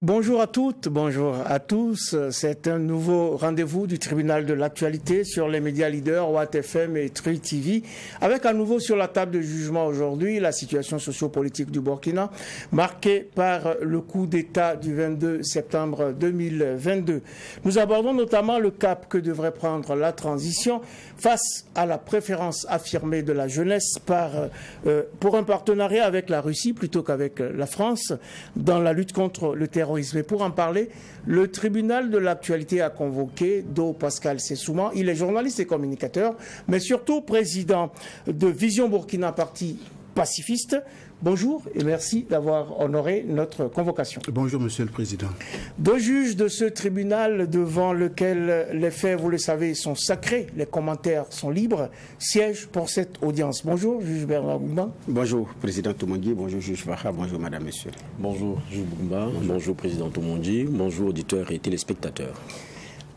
Bonjour à toutes, bonjour à tous. C'est un nouveau rendez-vous du tribunal de l'actualité sur les médias leaders, Watt FM et Tri TV, avec à nouveau sur la table de jugement aujourd'hui la situation sociopolitique du Burkina, marquée par le coup d'État du 22 septembre 2022. Nous abordons notamment le cap que devrait prendre la transition face à la préférence affirmée de la jeunesse pour un partenariat avec la Russie plutôt qu'avec la France dans la lutte contre le terrorisme. Et pour en parler, le tribunal de l'actualité a convoqué Do Pascal Sessouma. Il est journaliste et communicateur, mais surtout président de Vision Burkina, parti pacifiste. Bonjour et merci d'avoir honoré notre convocation. Bonjour, Monsieur le Président. Deux juges de ce tribunal devant lequel les faits, vous le savez, sont sacrés, les commentaires sont libres, siègent pour cette audience. Bonjour, juge Bernard Boumba. Bonjour, Président Toumondi. Bonjour, juge Vaha. Bonjour, Madame, Monsieur. Bonjour, juge Boumba. Bonjour, Président Toumondi. Bonjour, auditeurs et téléspectateurs.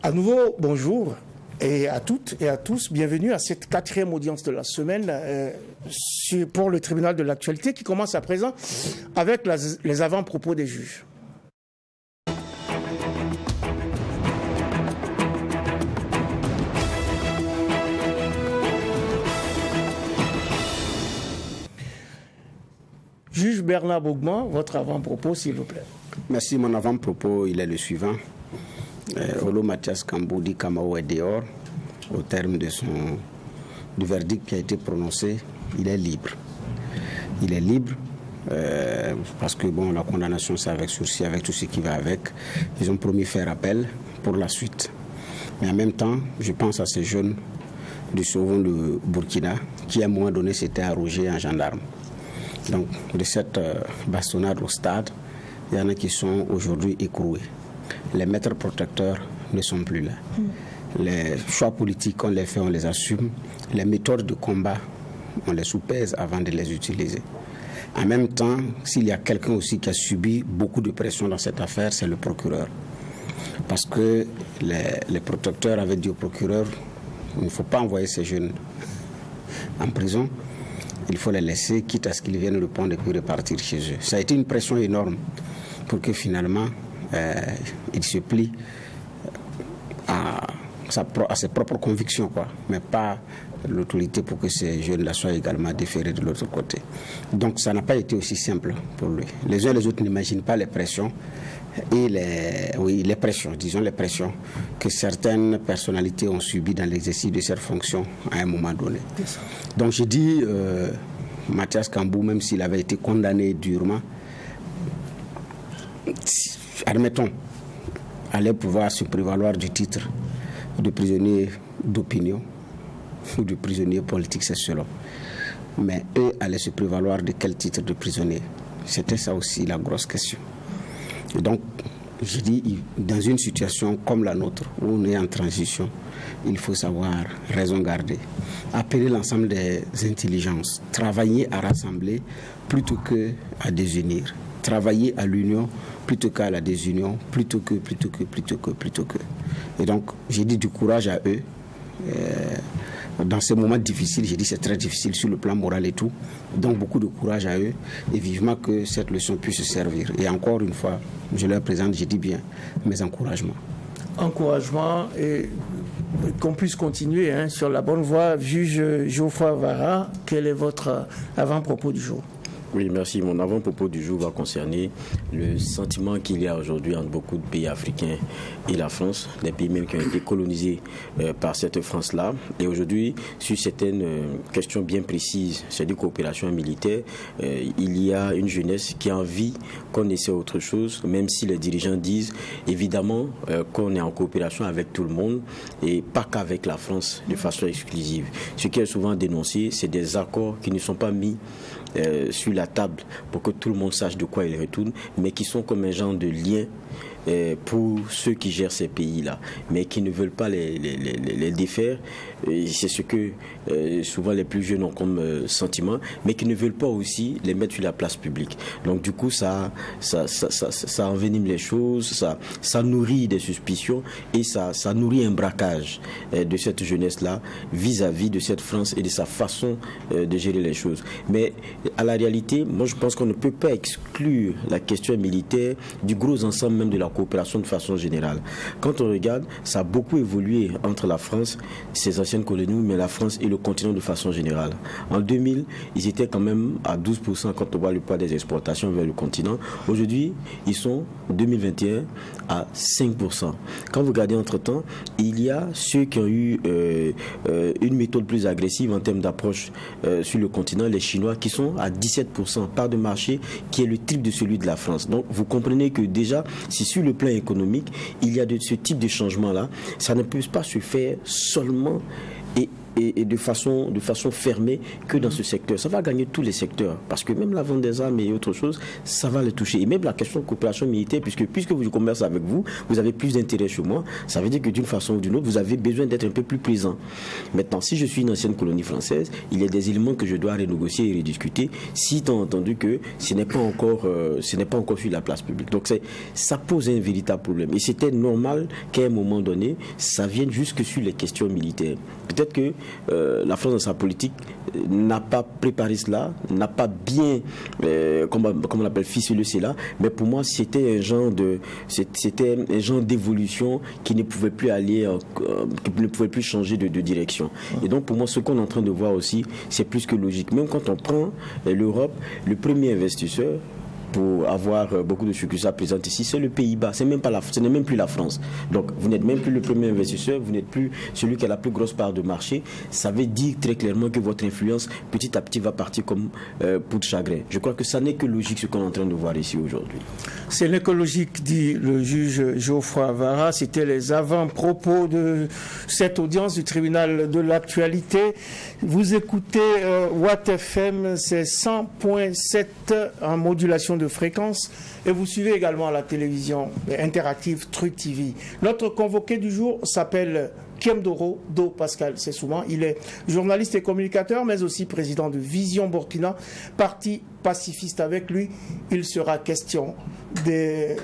À nouveau, bonjour. Et à toutes et à tous, bienvenue à cette quatrième audience de la semaine pour le tribunal de l'actualité qui commence à présent avec les avant-propos des juges. Juge Bernard Bougman, votre avant-propos, s'il vous plaît. Merci. Mon avant-propos, il est le suivant. Olo Mathias Kamboudi Kamao est dehors. Au terme du verdict qui a été prononcé, il est libre. Il est libre parce que la condamnation c'est avec sursis, avec tout ce qui va avec. Ils ont promis faire appel pour la suite. Mais en même temps, je pense à ces jeunes du Sauvons de Burkina qui à un moment donné s'étaient arrogés en gendarme. Donc de cette bastonnade au stade, il y en a qui sont aujourd'hui écroués. Les maîtres protecteurs ne sont plus là. Les choix politiques, on les fait, on les assume. Les méthodes de combat, on les soupèse avant de les utiliser. En même temps, s'il y a quelqu'un aussi qui a subi beaucoup de pression dans cette affaire, c'est le procureur. Parce que les protecteurs avaient dit au procureur, il ne faut pas envoyer ces jeunes en prison. Il faut les laisser, quitte à ce qu'ils viennent répondre et puis repartir chez eux. Ça a été une pression énorme pour que finalement, il se plie à ses propres convictions, mais pas l'autorité pour que ces jeunes-là soient également déférés de l'autre côté. Donc ça n'a pas été aussi simple pour lui. Les uns et les autres n'imaginent pas les pressions et les pressions que certaines personnalités ont subies dans l'exercice de cette fonction à un moment donné. Donc je dis, Mathias Kambou, même s'il avait été condamné durement, admettons, allait pouvoir se prévaloir du titre de prisonnier d'opinion ou de prisonnier politique, c'est selon. Mais eux allaient se prévaloir de quel titre de prisonnier? C'était ça aussi la grosse question. Et donc, je dis, dans une situation comme la nôtre, où on est en transition, il faut savoir raison garder. Appeler l'ensemble des intelligences, travailler à rassembler plutôt qu'à désunir. Travailler à l'union plutôt qu'à la désunion, plutôt que. Et donc, j'ai dit du courage à eux. Dans ces moments difficiles, j'ai dit c'est très difficile sur le plan moral et tout. Donc, beaucoup de courage à eux et vivement que cette leçon puisse servir. Et encore une fois, je leur présente, j'ai dit bien, mes encouragements. Encouragement et qu'on puisse continuer sur la bonne voie. Juge Geoffroy Vara, quel est votre avant-propos du jour? Oui, merci. Mon avant-propos du jour va concerner le sentiment qu'il y a aujourd'hui entre beaucoup de pays africains et la France, des pays même qui ont été colonisés par cette France-là. Et aujourd'hui, sur certaines questions bien précises, c'est-à-dire coopération militaire, il y a une jeunesse qui a envie qu'on essaie autre chose, même si les dirigeants disent évidemment qu'on est en coopération avec tout le monde et pas qu'avec la France de façon exclusive. Ce qui est souvent dénoncé, c'est des accords qui ne sont pas mis sur la table pour que tout le monde sache de quoi il retourne, mais qui sont comme un genre de lien pour ceux qui gèrent ces pays-là, mais qui ne veulent pas les défaire. C'est ce que souvent les plus jeunes ont comme sentiment, mais qui ne veulent pas aussi les mettre sur la place publique. Donc du coup, ça envenime les choses, ça nourrit des suspicions et ça nourrit un braquage de cette jeunesse-là vis-à-vis de cette France et de sa façon de gérer les choses. Mais à la réalité, moi je pense qu'on ne peut pas exclure la question militaire du gros ensemble même de la coopération de façon générale. Quand on regarde, ça a beaucoup évolué entre la France, ses anciennes colonies, mais la France et le continent de façon générale. En 2000, ils étaient quand même à 12% quand on voit le poids des exportations vers le continent. Aujourd'hui, ils sont, en 2021, à 5%. Quand vous regardez entre-temps, il y a ceux qui ont eu une méthode plus agressive en termes d'approche sur le continent, les Chinois, qui sont à 17%, part de marché qui est le triple de celui de la France. Donc vous comprenez que déjà, si sur le plan économique, il y a ce type de changement-là, ça ne peut pas se faire seulement et de façon fermée que dans ce secteur. Ça va gagner tous les secteurs, parce que même la vente des armes et autre chose, ça va les toucher. Et même la question de coopération militaire, puisque je commerce avec vous, vous avez plus d'intérêt chez moi, ça veut dire que d'une façon ou d'une autre, vous avez besoin d'être un peu plus présent. Maintenant, si je suis une ancienne colonie française, il y a des éléments que je dois renégocier et rediscuter, si tant entendu que ce n'est pas encore sur la place publique. Donc ça pose un véritable problème. Et c'était normal qu'à un moment donné, ça vienne jusque sur les questions militaires. Peut-être que la France dans sa politique n'a pas préparé cela, n'a pas bien, comment on appelle, ficelé cela, mais pour moi c'était un genre d'évolution qui ne pouvait plus aller, qui ne pouvait plus changer de direction. Et donc pour moi ce qu'on est en train de voir aussi, c'est plus que logique. Même quand on prend l'Europe, le premier investisseur pour avoir beaucoup de succursales présentes ici, c'est le Pays-Bas, ce n'est même plus la France. Donc vous n'êtes même plus le premier investisseur, vous n'êtes plus celui qui a la plus grosse part de marché. Ça veut dire très clairement que votre influence petit à petit va partir comme peau de chagrin. Je crois que ça n'est que logique ce qu'on est en train de voir ici aujourd'hui. C'est l'écologique, dit le juge Geoffroy Avara. C'était les avant-propos de cette audience du tribunal de l'actualité. Vous écoutez Watt FM, c'est 100.7 en modulation de fréquence, et vous suivez également la télévision interactive Truth TV. Notre convoqué du jour s'appelle Kiemdoro Do Pascal, c'est souvent. Il est journaliste et communicateur, mais aussi président de Vision Burkina, parti pacifiste. Avec lui, il sera question des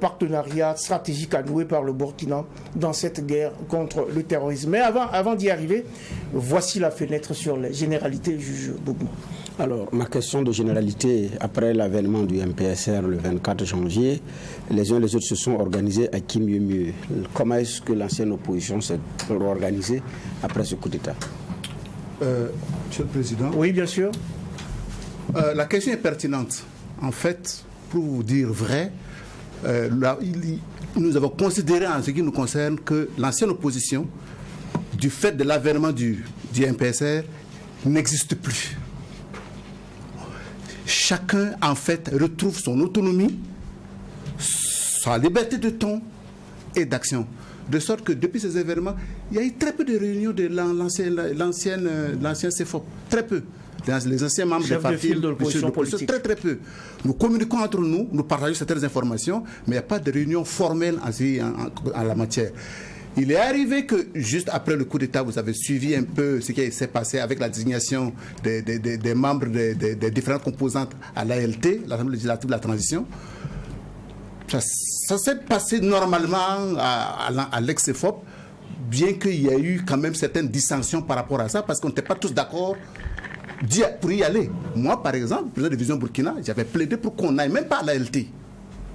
partenariats stratégiques à nouer par le Burkina dans cette guerre contre le terrorisme. Mais avant d'y arriver, voici la fenêtre sur les généralités, juge Bougma. Alors, ma question de généralité, après l'avènement du MPSR le 24 janvier, les uns et les autres se sont organisés à qui mieux mieux. Comment est-ce que l'ancienne opposition s'est organisée après ce coup d'État? Monsieur le Président. Oui, bien sûr. La question est pertinente. En fait, pour vous dire vrai, nous avons considéré en ce qui nous concerne que l'ancienne opposition, du fait de l'avènement du MPSR, n'existe plus. Chacun, en fait, retrouve son autonomie, sa liberté de ton et d'action. De sorte que depuis ces événements, il y a eu très peu de réunions de l'ancien CFOP. Très peu. Les anciens membres des partis de l'opposition politique. Très peu. Nous communiquons entre nous, nous partageons certaines informations, mais il n'y a pas de réunion formelle en la matière. Il est arrivé que, juste après le coup d'État, vous avez suivi un peu ce qui s'est passé avec la désignation des membres des différentes composantes à l'ALT, l'Assemblée législative de la transition. Ça s'est passé normalement à l'ex-CFOP, bien qu'il y ait eu quand même certaines dissensions par rapport à ça, parce qu'on n'était pas tous d'accord pour y aller. Moi, par exemple, président de Vision Burkina, j'avais plaidé pour qu'on n'aille même pas à l'ALT,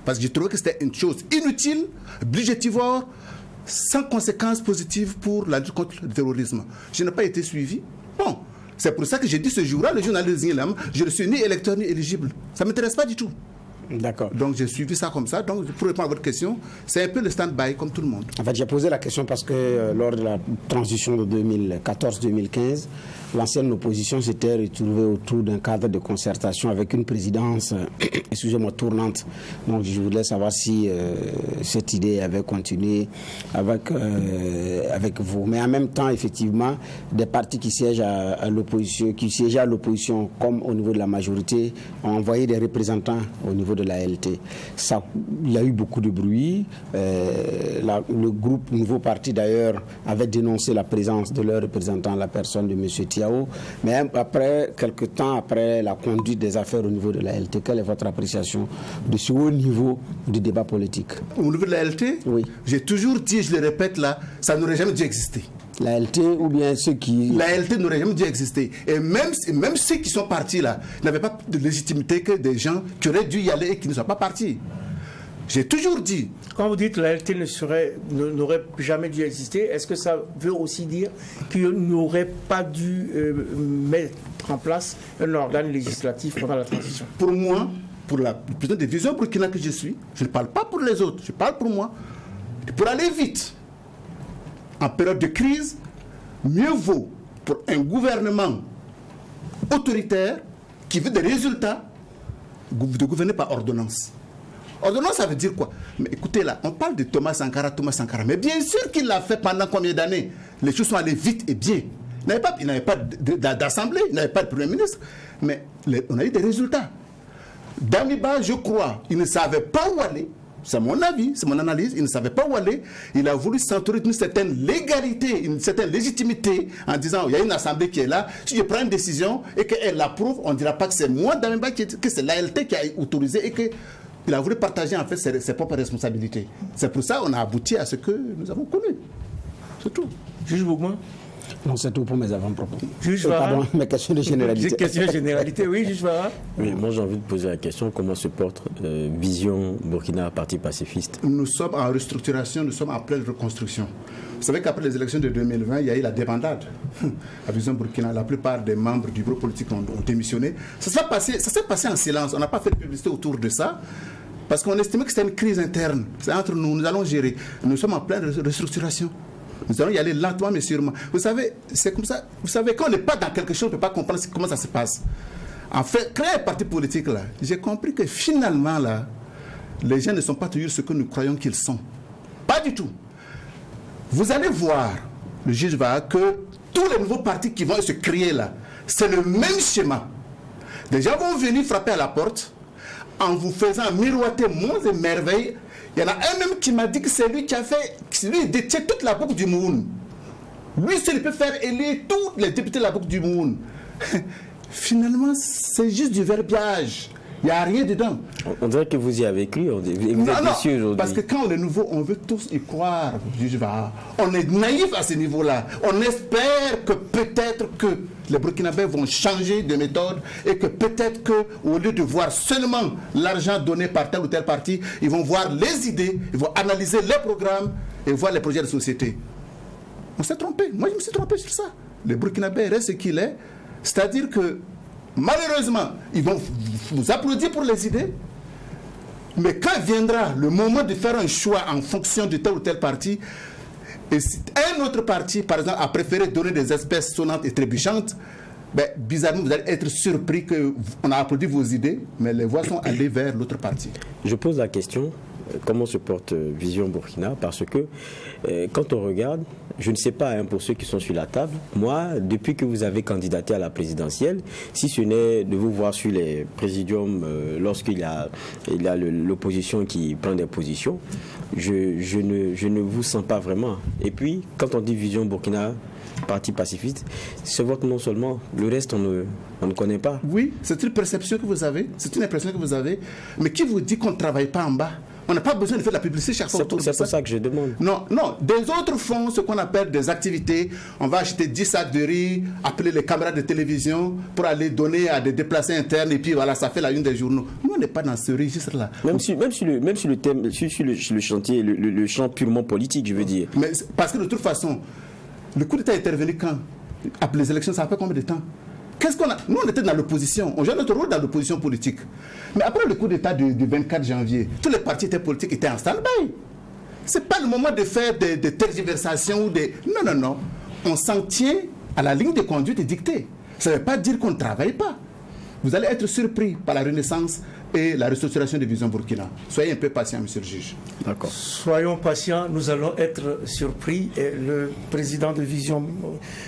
parce que j'ai trouvé que c'était une chose inutile, budgétivore, sans conséquences positives pour la lutte contre le terrorisme. Je n'ai pas été suivi. Bon, c'est pour ça que j'ai dit ce jour-là, le journaliste désigné là, je ne suis ni électeur ni éligible. Ça ne m'intéresse pas du tout. D'accord. Donc j'ai suivi ça comme ça. Donc pour répondre à votre question, c'est un peu le stand-by comme tout le monde. En fait, j'ai posé la question parce que lors de la transition de 2014-2015, l'ancienne opposition s'était retrouvée autour d'un cadre de concertation avec une présidence, excusez-moi, tournante. Donc je voulais savoir si cette idée avait continué avec vous. Mais en même temps, effectivement, des partis qui siègent à l'opposition, comme au niveau de la majorité, ont envoyé des représentants au niveau de de la LT. Il y a eu beaucoup de bruit. Le groupe Nouveau Parti, d'ailleurs, avait dénoncé la présence de leur représentant, la personne de M. Tiao. Mais après, quelques temps après la conduite des affaires au niveau de la LT, quelle est votre appréciation de ce haut niveau du débat politique? Au niveau de la LT, oui. J'ai toujours dit, je le répète là, ça n'aurait jamais dû exister. La LT ou bien ceux qui... La LT n'aurait jamais dû exister. Et même ceux qui sont partis là n'avaient pas de légitimité que des gens qui auraient dû y aller et qui ne sont pas partis. J'ai toujours dit... Quand vous dites que la LT n'aurait jamais dû exister, est-ce que ça veut aussi dire qu'il n'aurait pas dû mettre en place un organe législatif pendant la transition? Pour moi, pour la présidente de Vision Burkina que je suis, je ne parle pas pour les autres, je parle pour moi. Pour aller vite, en période de crise, mieux vaut pour un gouvernement autoritaire qui veut des résultats de gouverner par ordonnance. Ordonnance, ça veut dire quoi? Mais écoutez là, on parle de Thomas Sankara, mais bien sûr qu'il l'a fait pendant combien d'années? Les choses sont allées vite et bien. Il n'avait pas d'assemblée, il n'avait pas de premier ministre, mais on a eu des résultats. Damiba, je crois, il ne savait pas où aller. C'est mon avis, c'est mon analyse. Il ne savait pas où aller. Il a voulu s'entourer d'une certaine légalité, une certaine légitimité en disant il y a une assemblée qui est là. Si je prends une décision et qu'elle l'approuve, on ne dira pas que c'est moi, Damiba, que c'est l'ALT qui a autorisé et qu'il a voulu partager en fait ses propres responsabilités. C'est pour ça qu'on a abouti à ce que nous avons connu. C'est tout. Juge Bougman? Non, c'est tout pour mes avant-propos. Pardon, mes questions de généralité. Question de généralité, oui, Juge Farah. Oui, moi j'ai envie de poser la question, comment se porte Vision Burkina, parti pacifiste? Nous sommes en restructuration, nous sommes en pleine reconstruction. Vous savez qu'après les élections de 2020, il y a eu la débandade à Vision Burkina. La plupart des membres du bureau politique ont démissionné. Ça s'est passé en silence. On n'a pas fait de publicité autour de ça. Parce qu'on estimait que c'était une crise interne. C'est entre nous, nous allons gérer. Nous sommes en pleine restructuration. Nous allons y aller lentement mais sûrement. Vous savez, c'est comme ça. Vous savez, quand on n'est pas dans quelque chose, on ne peut pas comprendre comment ça se passe. En fait, créer un parti politique, là, j'ai compris que finalement, là, les gens ne sont pas toujours ce que nous croyons qu'ils sont. Pas du tout. Vous allez voir, le juge va, que tous les nouveaux partis qui vont se créer là, c'est le même schéma. Les gens vont venir frapper à la porte en vous faisant miroiter monts et merveilles. Il y en a un même qui m'a dit que c'est lui qui a fait, lui il détient toute la boucle du Moun. Lui seul il peut faire élire tous les députés de la boucle du Moun. Finalement, c'est juste du verbiage. Il n'y a rien dedans. On dirait que vous y avez cru, vous êtes déçu aujourd'hui. Parce que quand on est nouveau, on veut tous y croire. On est naïf à ce niveau-là. On espère que peut-être que les Burkinabés vont changer de méthode et que peut-être qu'au lieu de voir seulement l'argent donné par tel ou tel parti, ils vont voir les idées, ils vont analyser les programmes et voir les projets de société. On s'est trompé. Moi, je me suis trompé sur ça. Le Burkinabé reste ce qu'il est. C'est-à-dire que malheureusement, ils vont vous applaudir pour les idées, mais quand viendra le moment de faire un choix en fonction de tel ou tel parti, et si un autre parti, par exemple, a préféré donner des espèces sonnantes et trébuchantes, ben, bizarrement, vous allez être surpris qu'on a applaudi vos idées, mais les voix sont allées vers l'autre parti. Je pose la question, comment se porte Vision Burkina? Parce que quand on regarde, je ne sais pas pour ceux qui sont sur la table, moi, depuis que vous avez candidaté à la présidentielle, si ce n'est de vous voir sur les présidiums lorsqu'il y a l'opposition qui prend des positions, je ne vous sens pas vraiment. Et puis, quand on dit Vision Burkina, parti pacifiste, c'est votre nom seulement. Le reste, on ne connaît pas. Oui, c'est une perception que vous avez, c'est une impression que vous avez, mais qui vous dit qu'on ne travaille pas en bas? On n'a pas besoin de faire de la publicité chaque fois. C'est pour ça que je demande. Non, des autres font ce qu'on appelle des activités. On va acheter 10 sacs de riz, appeler les caméras de télévision pour aller donner à des déplacés internes et puis voilà, ça fait la une des journaux. Nous, on n'est pas dans ce registre-là. Même sur le thème, sur le chantier, le champ purement politique, je veux dire. Mais parce que de toute façon, le coup d'État est intervenu quand? Après les élections, ça a fait combien de temps? Qu'est-ce qu'on a? Nous, on était dans l'opposition. On jouait notre rôle dans l'opposition politique. Mais après le coup d'État du 24 janvier, tous les partis politiques étaient en stand-by. Ce n'est pas le moment de faire des tergiversations ou des... Non. On s'en tient à la ligne de conduite dictée. Ça ne veut pas dire qu'on ne travaille pas. Vous allez être surpris par la renaissance et la restructuration de Vision Burkina. Soyez un peu patient, monsieur le juge. D'accord. Soyons patients, nous allons être surpris. Et le président de Vision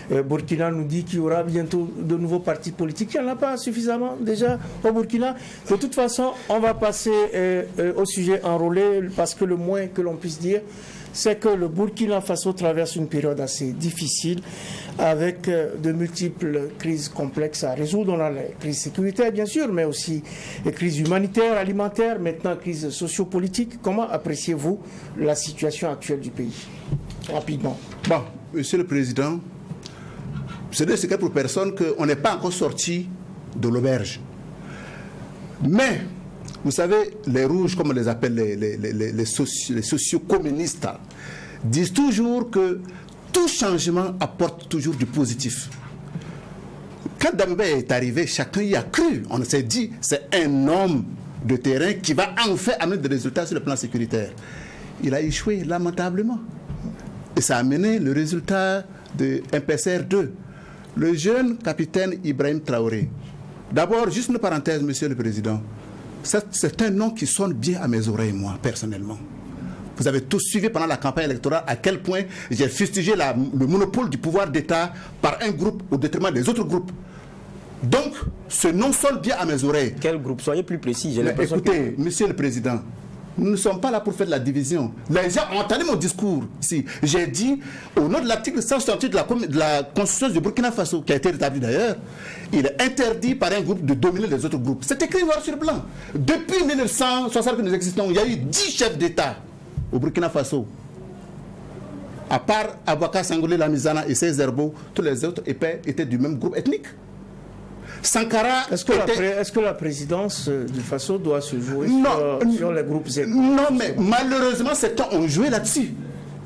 Burkina nous dit qu'il y aura bientôt de nouveaux partis politiques. Il n'y en a pas suffisamment déjà au Burkina. De toute façon, on va passer au sujet enrôlé, parce que le moins que l'on puisse dire, c'est que le Burkina Faso traverse une période assez difficile, avec de multiples crises complexes à résoudre. On a la crise sécuritaire, bien sûr, mais aussi les crises humanitaires, alimentaires, maintenant crise sociopolitique. Comment appréciez-vous la situation actuelle du pays? Rapidement. Bon, monsieur le Président, c'est de secret pour personne qu'on n'est pas encore sorti de l'auberge. Mais, vous savez, les rouges, comme on les appelle les socio-communistes, disent toujours que tout changement apporte toujours du positif. Quand Damiba est arrivé, chacun y a cru. On s'est dit, c'est un homme de terrain qui va enfin amener des résultats sur le plan sécuritaire. Il a échoué lamentablement. Et ça a amené le résultat de MPSR 2. Le jeune capitaine Ibrahim Traoré. D'abord, juste une parenthèse, monsieur le Président. C'est un nom qui sonne bien à mes oreilles, moi, personnellement. Vous avez tous suivi pendant la campagne électorale à quel point j'ai fustigé le monopole du pouvoir d'État par un groupe au détriment des autres groupes. Donc, ce nom sonne bien à mes oreilles. Quel groupe? Soyez plus précis. Écoutez, monsieur le Président, nous ne sommes pas là pour faire de la division. Les gens ont entendu mon discours ici. J'ai dit, au nom de l'article 168 de la Constitution du Burkina Faso, qui a été rétabli d'ailleurs, il est interdit par un groupe de dominer les autres groupes. C'est écrit noir sur blanc. Depuis 1960 que nous existons, il y a eu 10 chefs d'État au Burkina Faso. À part Abouaka Sangoulé Lamizana et ses Herbo, tous les autres étaient du même groupe ethnique. Sankara. Est-ce que la présidence du Faso doit se jouer sur les groupes ethniques? Non, mais malheureusement, certains ont joué là-dessus.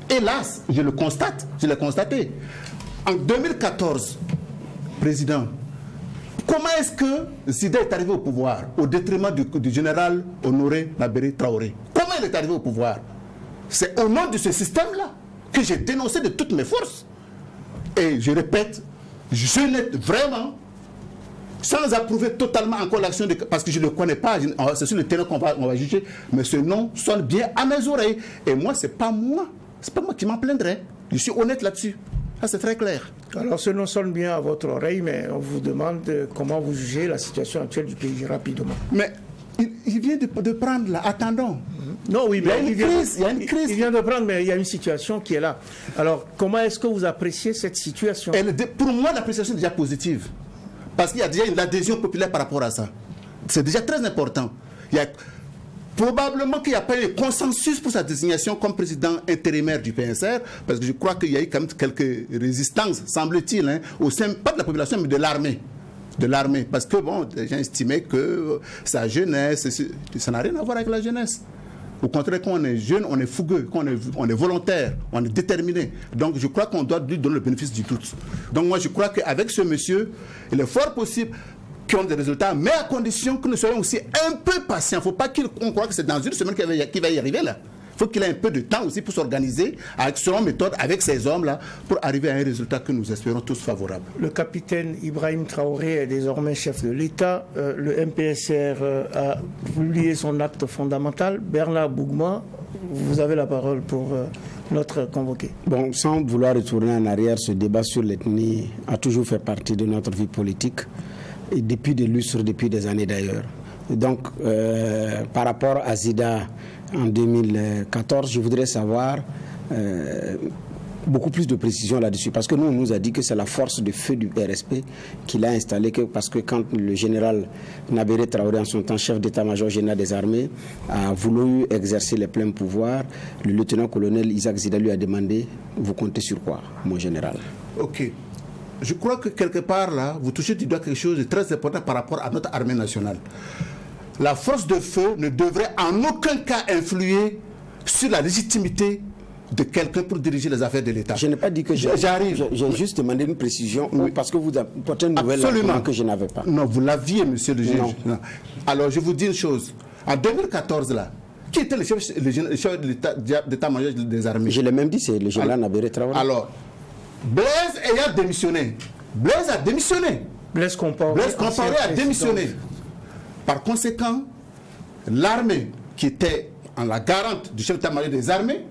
Hélas, je le constate, je l'ai constaté. En 2014, président, comment est-ce que Zida est arrivé au pouvoir au détriment du général Honoré Nabéré Traoré? Comment il est arrivé au pouvoir? C'est au nom de ce système-là que j'ai dénoncé de toutes mes forces. Et je répète, je n'ai vraiment, sans approuver totalement encore l'action, parce que je ne le connais pas, c'est sur le terrain qu'on va juger, mais ce nom sonne bien à mes oreilles. Et moi, c'est pas moi qui m'en plaindrai. Je suis honnête là-dessus. Ça, c'est très clair. Alors, ce nom sonne bien à votre oreille, mais on vous demande comment vous jugez la situation actuelle du pays rapidement. Mais il vient de prendre là, attendons. Non, oui, mais il y a une crise. Il vient de prendre, mais il y a une situation qui est là. Alors, comment est-ce que vous appréciez cette situation? Pour moi, l'appréciation est déjà positive. Parce qu'il y a déjà une adhésion populaire par rapport à ça. C'est déjà très important. Probablement qu'il n'y a pas eu de consensus pour sa désignation comme président intérimaire du PNCR, parce que je crois qu'il y a eu quand même quelques résistances, semble-t-il, au sein, pas de la population, mais de l'armée. Parce que, bon, les gens estimaient que sa jeunesse, ça n'a rien à voir avec la jeunesse. Au contraire, quand on est jeune, on est fougueux, quand on est volontaire, on est déterminé. Donc, je crois qu'on doit lui donner le bénéfice du doute. Donc, moi, je crois qu'avec ce monsieur, il est fort possible qu'on ait des résultats, mais à condition que nous soyons aussi un peu patients. Il ne faut pas qu'on croit que c'est dans une semaine qu'il va y arriver, là. Il faut qu'il ait un peu de temps aussi pour s'organiser avec son méthode, avec ces hommes-là, pour arriver à un résultat que nous espérons tous favorable. Le capitaine Ibrahim Traoré est désormais chef de l'État. Le MPSR a publié son acte fondamental. Bernard Bougma, vous avez la parole pour notre convoqué. Bon, sans vouloir retourner en arrière, ce débat sur l'ethnie a toujours fait partie de notre vie politique, et depuis des lustres, depuis des années d'ailleurs. Donc, par rapport à Zida en 2014, je voudrais savoir beaucoup plus de précision là-dessus, parce que nous, on nous a dit que c'est la force de feu du RSP qui l'a installé, parce que quand le général Nabéré Traoré, en son temps chef d'état-major général des armées, a voulu exercer les pleins pouvoirs, le lieutenant-colonel Isaac Zida lui a demandé « Vous comptez sur quoi, mon général ?» Ok. Je crois que quelque part là, vous touchez du doigt quelque chose de très important par rapport à notre armée nationale. La force de feu ne devrait en aucun cas influer sur la légitimité de quelqu'un pour diriger les affaires de l'État. Je n'ai pas dit que j'arrive. J'ai juste demandé une précision, oui, parce que vous apportez une nouvelle argument que je n'avais pas. Non, vous l'aviez, monsieur le juge. Non. Alors, je vous dis une chose. En 2014, là, qui était le chef d'état-major des armées? Je l'ai même dit, c'est le général Nabéré Traoré. Alors, Blaise ayant démissionné. Blaise a démissionné. Blaise Compaoré a démissionné. Par conséquent, l'armée, qui était en la garante du chef d'état-major des armées,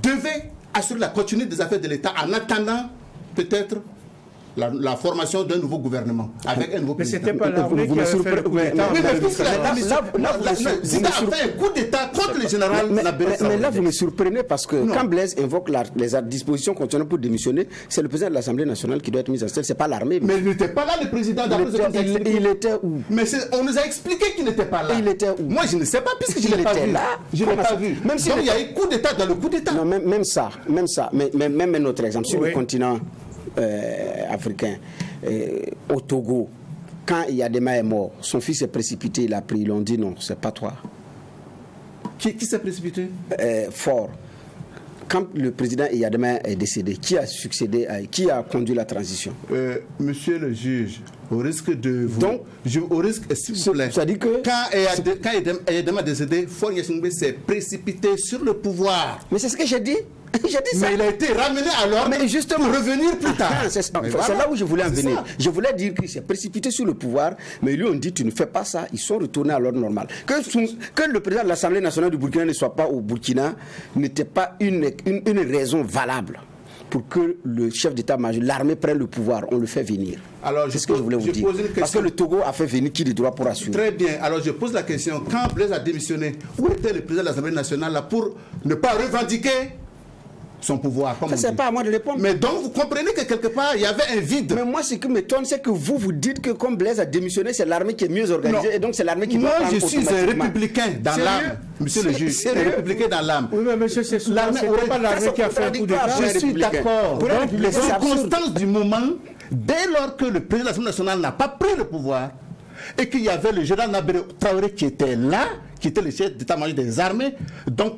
devait assurer la continuité des affaires de l'État en attendant peut-être la formation d'un nouveau gouvernement avec un nouveau président. Mais c'était pas l'armée qui avait fait le coup d'État. Oui, mais puisque Zida a fait un coup d'État contre le général Nabéré. Mais là, vous me surprenez parce que quand Blaise invoque les dispositions constitutionnelles pour démissionner, c'est le président de l'Assemblée nationale qui doit être mis en scène, c'est pas l'armée. Mais il n'était pas là, le président. Il était où? Mais on nous a expliqué qu'il n'était pas là. Il était où? Moi, je ne sais pas, puisque je ne l'ai pas vu. Je ne l'ai pas vu. Même s'il y a eu coup d'État dans le coup d'État. Non, même ça. Même un autre exemple. Sur le continent africain, au Togo, quand Iyadema est mort, son fils est précipité, il a pris, ils l'ont dit non, c'est pas toi. Qui s'est précipité? Fort. Quand le président Iyadema est décédé, qui a succédé qui a conduit la transition? Monsieur le juge, au risque de vous... Donc, au risque, s'il vous plaît, ça dit que... Quand Iyadema est décédé, Faure Gnassingbé s'est précipité sur le pouvoir. Mais c'est ce que j'ai dit. J'ai dit ça. Mais il a été ramené alors pour revenir plus tard. C'est là où je voulais en venir. Je voulais dire qu'il s'est précipité sur le pouvoir, mais ils lui ont dit tu ne fais pas ça. Ils sont retournés à l'ordre normal. Que le président de l'Assemblée nationale du Burkina ne soit pas au Burkina n'était pas une raison valable pour que le chef d'état-major, l'armée prenne le pouvoir. On le fait venir. C'est ce que je voulais vous dire. Parce que le Togo a fait venir qui de droit pour assurer. Très bien. Alors je pose la question. Quand Blaise a démissionné, où était le président de l'Assemblée nationale là, pour ne pas revendiquer son pouvoir, comme ça, c'est pas à moi de répondre. Mais donc, vous comprenez que quelque part, il y avait un vide. Mais moi, ce qui m'étonne, c'est que vous dites que comme Blaise a démissionné, c'est l'armée qui est mieux organisée, et donc c'est l'armée qui doit prendre automatiquement. Moi, je suis un républicain dans l'âme, monsieur le juge. Un républicain dans l'âme. Oui, mais monsieur, c'est pas l'armée qui a fait un coup d'État. Je suis d'accord. Les circonstances du moment, dès lors que le président de l'Assemblée nationale n'a pas pris le pouvoir, et qu'il y avait le général Nabéré Traoré qui était là, qui était le chef d'état-major des armées, donc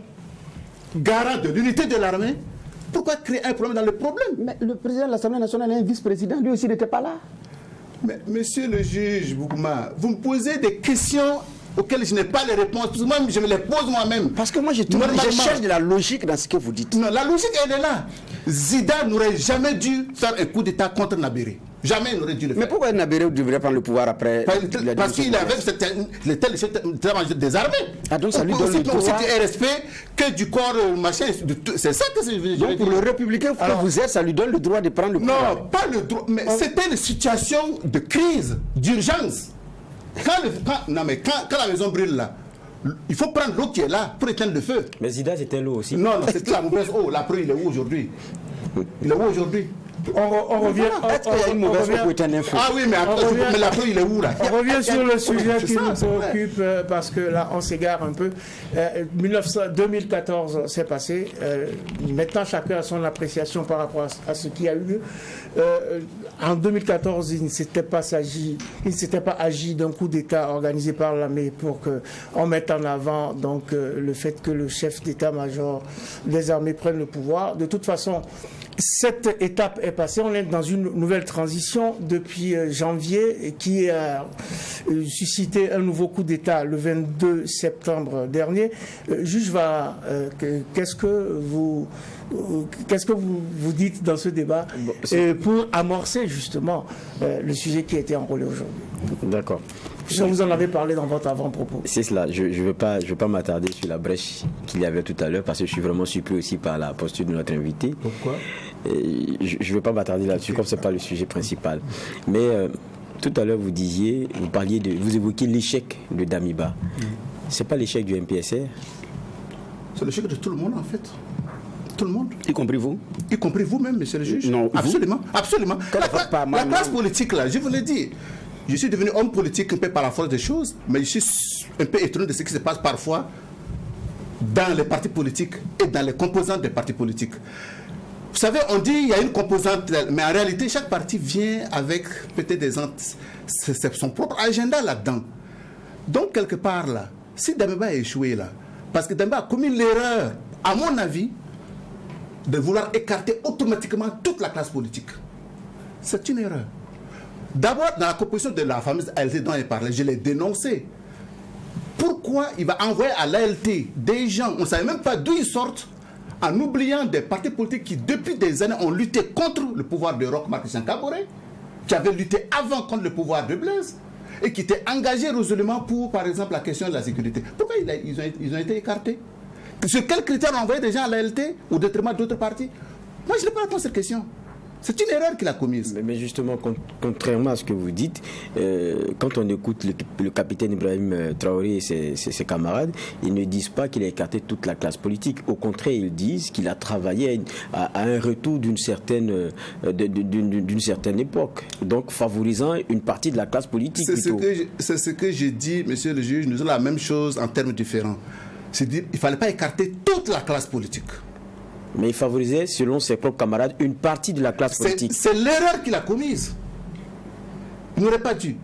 garant de l'unité de l'armée, pourquoi créer un problème dans le problème? Mais le président de l'Assemblée nationale est un vice-président, lui aussi n'était pas là. Mais monsieur le juge Bougouma, vous me posez des questions auxquelles je n'ai pas les réponses, parce que moi je me les pose moi-même. Parce que moi je cherche de la logique dans ce que vous dites. Non, la logique elle est là. Zida n'aurait jamais dû faire un coup d'État contre Nabéré. Jamais il n'aurait dû le faire. Mais pourquoi Nabéré devrait prendre le pouvoir après? Parce qu'il avait le chef des armées. Ah, donc ça lui donne le droit. C'est respect que du corps machin. C'est ça que je veux dire. Donc pour le républicain que vous êtes, ça lui donne le droit de prendre le pouvoir. Non, pas le droit. Mais c'était une situation de crise, d'urgence. Quand la maison brûle là, il faut prendre l'eau qui est là pour éteindre le feu. Mais Zida, c'était l'eau aussi. Non, c'était la mauvaise eau. La preuve, il est où aujourd'hui? Il est où aujourd'hui? On revient. Est-ce qu'il y a une mauvaise eau pour éteindre un feu? Ah oui, mais la preuve, il est où là? On revient sur le sujet qui nous préoccupe parce que là, on s'égare un peu. 2014 s'est passé. Maintenant, chacun a son appréciation par rapport à ce qui a eu lieu. En 2014, il ne s'était pas agi d'un coup d'État organisé par l'armée pour qu'on mette en avant donc le fait que le chef d'état-major des armées prenne le pouvoir. De toute façon, cette étape est passée. On est dans une nouvelle transition depuis janvier qui a suscité un nouveau coup d'État le 22 septembre dernier. Juge qu'est-ce que vous dites dans ce débat pour amorcer justement le sujet qui a été enrôlé aujourd'hui? D'accord. Vous en avez parlé dans votre avant-propos. C'est cela. Je ne veux pas m'attarder sur la brèche qu'il y avait tout à l'heure parce que je suis vraiment surpris aussi par la posture de notre invité. Pourquoi? Je ne veux pas m'attarder là-dessus comme ce n'est pas le sujet principal. Mais tout à l'heure, vous évoquiez l'échec de Damiba. Ce n'est pas l'échec du MPSR. C'est l'échec de tout le monde en fait. Tout le monde. Y compris vous? Y compris vous-même, monsieur le juge. Non, absolument. Absolument. La classe politique là, je vous l'ai dit. Je suis devenu homme politique un peu par la force des choses, mais je suis un peu étonné de ce qui se passe parfois dans les partis politiques et dans les composantes des partis politiques. Vous savez, on dit qu'il y a une composante, mais en réalité, chaque parti vient avec peut-être son propre agenda là-dedans. Donc, quelque part là, si Damiba a échoué là, parce que Damiba a commis l'erreur, à mon avis, de vouloir écarter automatiquement toute la classe politique. C'est une erreur. D'abord, dans la composition de la fameuse ALT dont il parlait, je l'ai dénoncé. Pourquoi il va envoyer à l'ALT des gens, on ne savait même pas d'où ils sortent, en oubliant des partis politiques qui, depuis des années, ont lutté contre le pouvoir de Roch Marc Christian Kaboré, qui avait lutté avant contre le pouvoir de Blaise. et qui étaient engagés résolument pour, par exemple, la question de la sécurité. Pourquoi ils ont été écartés? Sur quels critères on envoyé des gens à l'ALT au détriment d'autres partis? Moi, je n'ai pas répondu à cette question. C'est une erreur qu'il a commise. Mais justement, contrairement à ce que vous dites, quand on écoute le capitaine Ibrahim Traoré et ses camarades, ils ne disent pas qu'il a écarté toute la classe politique. Au contraire, ils disent qu'il a travaillé à un retour d'une certaine époque, donc favorisant une partie de la classe politique. C'est ce que j'ai dit, monsieur le juge. Nous avons la même chose en termes différents. C'est-à-dire qu'il ne fallait pas écarter toute la classe politique. Mais il favorisait, selon ses propres camarades, une partie de la classe politique. C'est l'erreur qu'il a commise. Il n'aurait pas dû.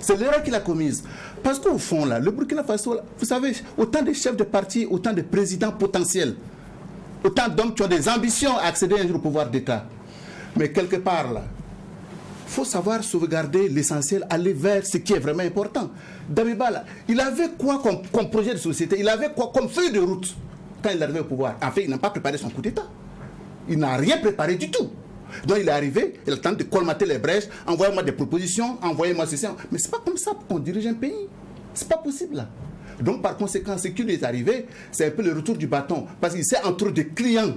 C'est l'erreur qu'il a commise. Parce qu'au fond, là, le Burkina Faso, vous savez, autant de chefs de parti, autant de présidents potentiels, autant d'hommes qui ont des ambitions à accéder un jour au pouvoir d'État. Mais quelque part, là, il faut savoir sauvegarder l'essentiel, aller vers ce qui est vraiment important. Damiba, là, il avait quoi comme projet de société? Il avait quoi comme feuille de route? Quand il est arrivé au pouvoir, en fait, il n'a pas préparé son coup d'État. Il n'a rien préparé du tout. Donc il est arrivé, il a tenté de colmater les brèches, envoyez-moi des propositions, envoyez-moi ceci. Mais c'est pas comme ça qu'on dirige un pays. C'est pas possible là. Donc par conséquent, ce qui lui est arrivé, c'est un peu le retour du bâton. Parce qu'il s'est entouré de clients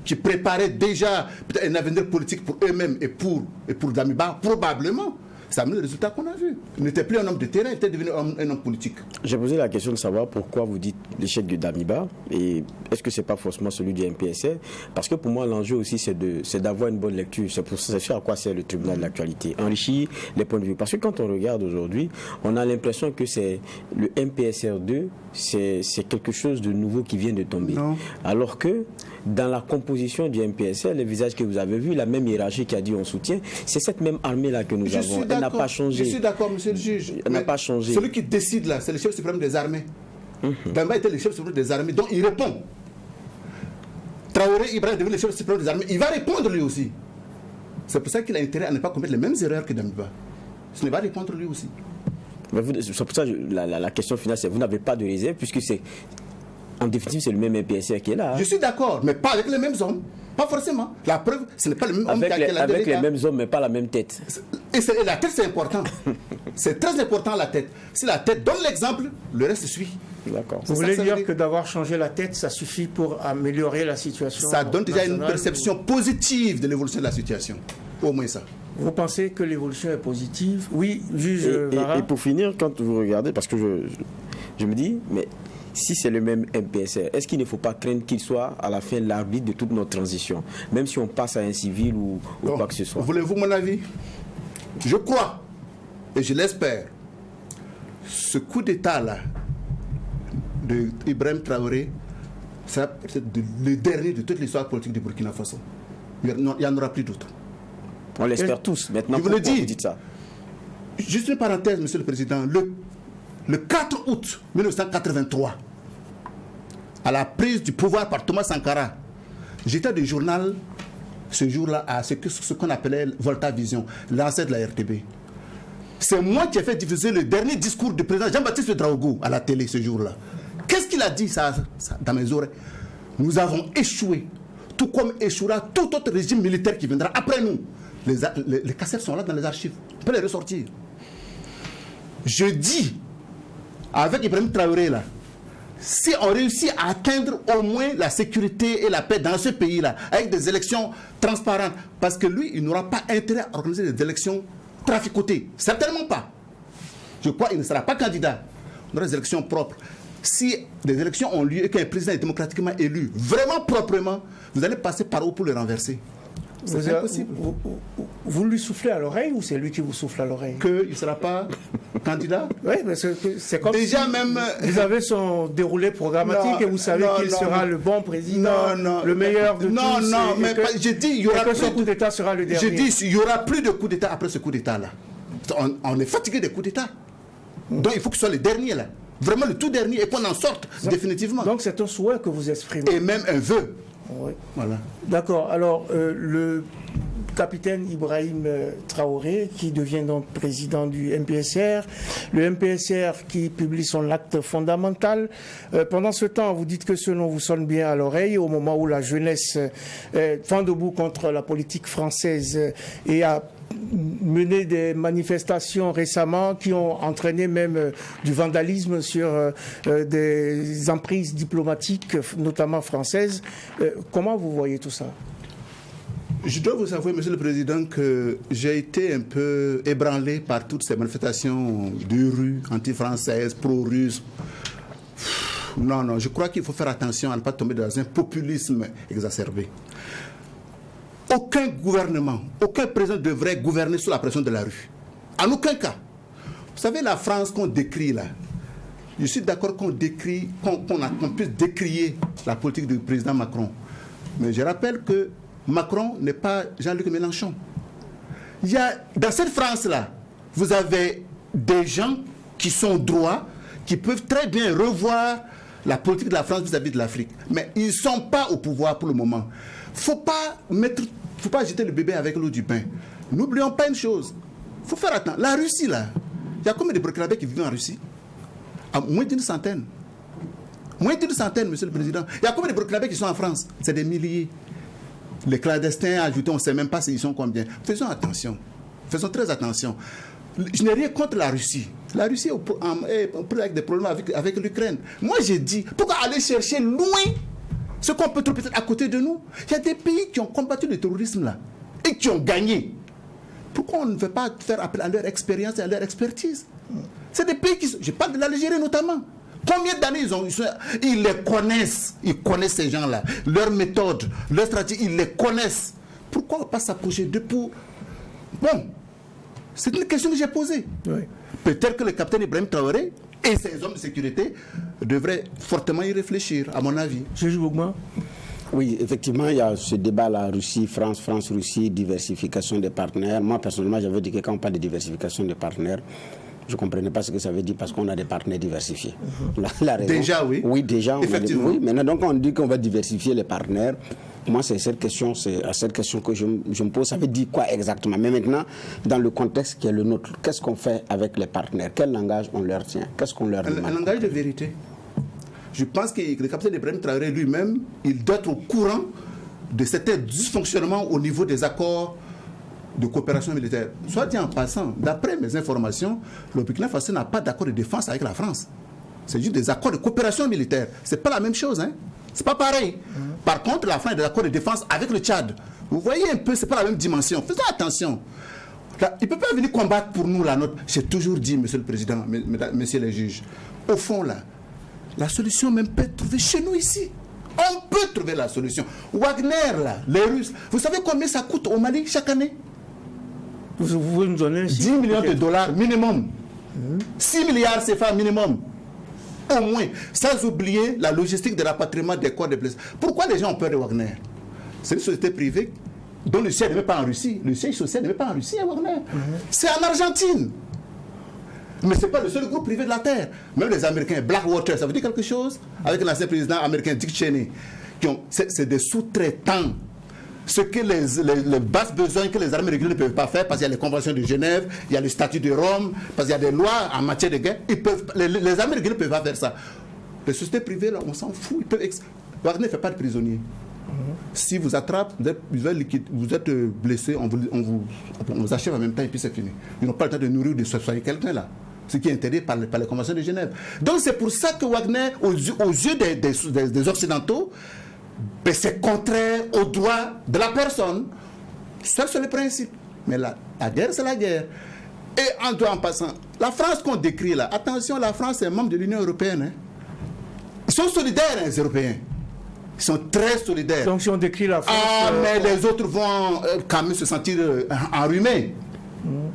qui préparaient déjà un avenir politique pour eux-mêmes et pour Damiba, probablement. Ça a amené le résultat qu'on a vu. Il n'était plus un homme de terrain, il était devenu un homme politique. J'ai posé la question de savoir pourquoi vous dites l'échec de Damiba et est-ce que ce n'est pas forcément celui du MPSR? Parce que pour moi, l'enjeu aussi, c'est d'avoir une bonne lecture. C'est pour ça à quoi sert le tribunal de l'actualité. Enrichir les points de vue. Parce que quand on regarde aujourd'hui, on a l'impression que c'est le MPSR 2, c'est quelque chose de nouveau qui vient de tomber. Non. Alors que dans la composition du MPSR, les visages que vous avez vus, la même hiérarchie qui a dit on soutient, c'est cette même armée-là que nous avons. Elle n'a pas changé. Je suis d'accord, monsieur le juge. Elle n'a pas changé. Celui qui décide là, c'est le chef suprême des armées. Damiba était le chef suprême des armées, donc il répond. Traoré Ibrahim est devenu le chef suprême des armées, il va répondre lui aussi. C'est pour ça qu'il a intérêt à ne pas commettre les mêmes erreurs que Damiba. Il va répondre lui aussi. C'est pour ça que la question finale, c'est vous n'avez pas de réserve, puisque c'est en définitive, c'est le même MPSR qui est là. Je suis d'accord, mais pas avec les mêmes hommes. Pas forcément. La preuve, ce n'est pas le même homme qui a la avec les mêmes hommes, mais pas la même tête. Et la tête, c'est important. C'est très important, la tête. Si la tête donne l'exemple, le reste suit. D'accord. Vous voulez dire que d'avoir changé la tête, ça suffit pour améliorer la situation? Ça donne déjà une perception positive de l'évolution de la situation. Au moins ça. Vous pensez que l'évolution est positive? Oui, juge Vara. Et pour finir, quand vous regardez, parce que je me dis, mais si c'est le même MPSR, est-ce qu'il ne faut pas craindre qu'il soit à la fin l'arbitre de toute notre transition, même si on passe à un civil ou quoi que ce soit? Voulez-vous mon avis? Je crois, et je l'espère, ce coup d'État-là de Ibrahim Traoré sera peut-être le dernier de toute l'histoire politique du Burkina Faso. Il n'y en aura plus d'autres. On l'espère tous. Maintenant, pourquoi vous dites ça? Juste une parenthèse, monsieur le Président. Le 4 août 1983, à la prise du pouvoir par Thomas Sankara, j'étais du journal ce jour-là à ce qu'on appelait Volta Vision, l'ancêtre de la RTB. C'est moi qui ai fait diffuser le dernier discours du président Jean-Baptiste Ouédraogo à la télé ce jour-là. Qu'est-ce qu'il a dit ça dans mes oreilles? Nous avons échoué, tout comme échouera tout autre régime militaire qui viendra après nous. Les cassettes sont là dans les archives. On peut les ressortir. Je dis, avec Ibrahim Traoré, là, si on réussit à atteindre au moins la sécurité et la paix dans ce pays-là, avec des élections transparentes, parce que lui, il n'aura pas intérêt à organiser des élections traficotées. Certainement pas. Je crois qu'il ne sera pas candidat. On aura des élections propres. Si des élections ont lieu et qu'un président est démocratiquement élu, vraiment proprement, vous allez passer par où pour le renverser? C'est impossible. Vous lui soufflez à l'oreille ou c'est lui qui vous souffle à l'oreille? Qu'il ne sera pas candidat? Oui, mais c'est comme déjà si même vous avez son déroulé programmatique et vous savez qu'il sera le bon président, le meilleur de tous. Non, mais j'ai dit il y aura plus. Coup d'État sera le dernier. J'ai dit il y aura plus de coup d'État après ce coup d'État-là. On est fatigué des coups d'État. Donc il faut que ce soit le dernier là. Vraiment le tout dernier et qu'on en sorte définitivement. Donc c'est un souhait que vous exprimez. Et même un vœu. Oui. Voilà. D'accord. Alors, le capitaine Ibrahim Traoré, qui devient donc président du MPSR, le MPSR qui publie son acte fondamental. Pendant ce temps, vous dites que ce nom vous sonne bien à l'oreille, au moment où la jeunesse fend debout contre la politique française et a mené des manifestations récemment qui ont entraîné même du vandalisme sur des emprises diplomatiques, notamment françaises. Comment vous voyez tout ça? Je dois vous avouer, Monsieur le Président, que j'ai été un peu ébranlé par toutes ces manifestations de rue, anti-françaises, pro-russes. Non, je crois qu'il faut faire attention à ne pas tomber dans un populisme exacerbé. Aucun gouvernement, aucun président devrait gouverner sous la pression de la rue. En aucun cas. Vous savez, la France qu'on décrit là, je suis d'accord qu'on puisse décrier la politique du président Macron. Mais je rappelle que Macron n'est pas Jean-Luc Mélenchon. Dans cette France-là, vous avez des gens qui sont droits, qui peuvent très bien revoir la politique de la France vis-à-vis de l'Afrique. Mais ils ne sont pas au pouvoir pour le moment. Faut pas jeter le bébé avec l'eau du bain. N'oublions pas une chose. Il faut faire attention. La Russie, là, il y a combien de Burkinabés qui vivent en Russie? À moins d'une centaine. Moins d'une centaine, Monsieur le Président. Il y a combien de Burkinabés qui sont en France? C'est des milliers. Les clandestins ajoutés, on ne sait même pas s'ils sont combien. Faisons attention. Faisons très attention. Je n'ai rien contre la Russie. La Russie est avec des problèmes avec l'Ukraine. Moi, j'ai dit, pourquoi aller chercher loin ce qu'on peut trouver peut-être à côté de nous? Il y a des pays qui ont combattu le terrorisme là et qui ont gagné. Pourquoi on ne veut pas faire appel à leur expérience et à leur expertise? C'est des pays qui... Je parle de l'Algérie notamment. Combien d'années ils les connaissent. Ils connaissent ces gens-là. Leurs méthodes, leurs stratégies, ils les connaissent. Pourquoi ne pas s'approcher d'eux pour... Bon, c'est une question que j'ai posée. Oui. Peut-être que le capitaine Ibrahim Traoré et ses hommes de sécurité devraient fortement y réfléchir, à mon avis. Juge Bougma. Oui, effectivement, il y a ce débat-là, Russie-France, France-Russie, diversification des partenaires. Moi, personnellement, j'avais dit que quand on parle de diversification des partenaires, je ne comprenais pas ce que ça veut dire parce qu'on a des partenaires diversifiés. La raison, déjà, oui. Oui, déjà. Effectivement. Oui, maintenant, donc on dit qu'on va diversifier les partenaires. Moi, c'est à cette question que je me pose. Ça veut dire quoi exactement? Mais maintenant, dans le contexte qui est le nôtre, qu'est-ce qu'on fait avec les partenaires? Quel langage on leur tient? Qu'est-ce qu'on leur demande? Un langage de vérité. Je pense que le capitaine Ibrahim Traoré lui-même, il doit être au courant de certains dysfonctionnements au niveau des accords de coopération militaire. Soit dit en passant, d'après mes informations, le Burkina Faso n'a pas d'accord de défense avec la France. C'est juste des accords de coopération militaire. C'est pas la même chose, hein. C'est pas pareil. Par contre, la France a des accords de défense avec le Tchad. Vous voyez un peu, c'est pas la même dimension. Faisons attention. Là, il ne peut pas venir combattre pour nous la nôtre. J'ai toujours dit, Monsieur le Président, Messieurs les juges, au fond là, la solution même peut être trouvée chez nous ici. On peut trouver la solution. Wagner là, les Russes, vous savez combien ça coûte au Mali chaque année? Vous pouvez nous donner 10 millions de dollars minimum. 6 milliards CFA minimum. Au moins. Sans oublier la logistique de rapatriement des corps de blessés. Pourquoi les gens ont peur de Wagner? C'est une société privée dont le siège n'est même pas en Russie. Le siège social n'est même pas en Russie, à Wagner. C'est en Argentine. Mais ce n'est pas le seul groupe privé de la Terre. Même les Américains, Blackwater, ça veut dire quelque chose? Avec l'ancien président américain Dick Cheney. C'est des sous-traitants. Ce que les basses besoins que les armées régulières ne peuvent pas faire, parce qu'il y a les conventions de Genève, il y a le statut de Rome, parce qu'il y a des lois en matière de guerre, les armées régulières ne peuvent pas faire ça. Les sociétés privées, là, on s'en fout. Wagner ne fait pas de prisonniers. Si vous attrapent, vous êtes blessé, on vous achève en même temps et puis c'est fini. Ils n'ont pas le temps de nourrir ou de soigner quelqu'un là. Ce qui est interdit par les conventions de Genève. Donc c'est pour ça que Wagner, aux yeux des Occidentaux, ben c'est contraire aux droits de la personne. Ça, c'est le principe. Mais la guerre, c'est la guerre. Et en passant, la France qu'on décrit là, attention, la France est membre de l'Union européenne. Hein. Ils sont solidaires, les Européens. Ils sont très solidaires. Donc si on décrit la France... mais les autres vont quand même se sentir enrhumés.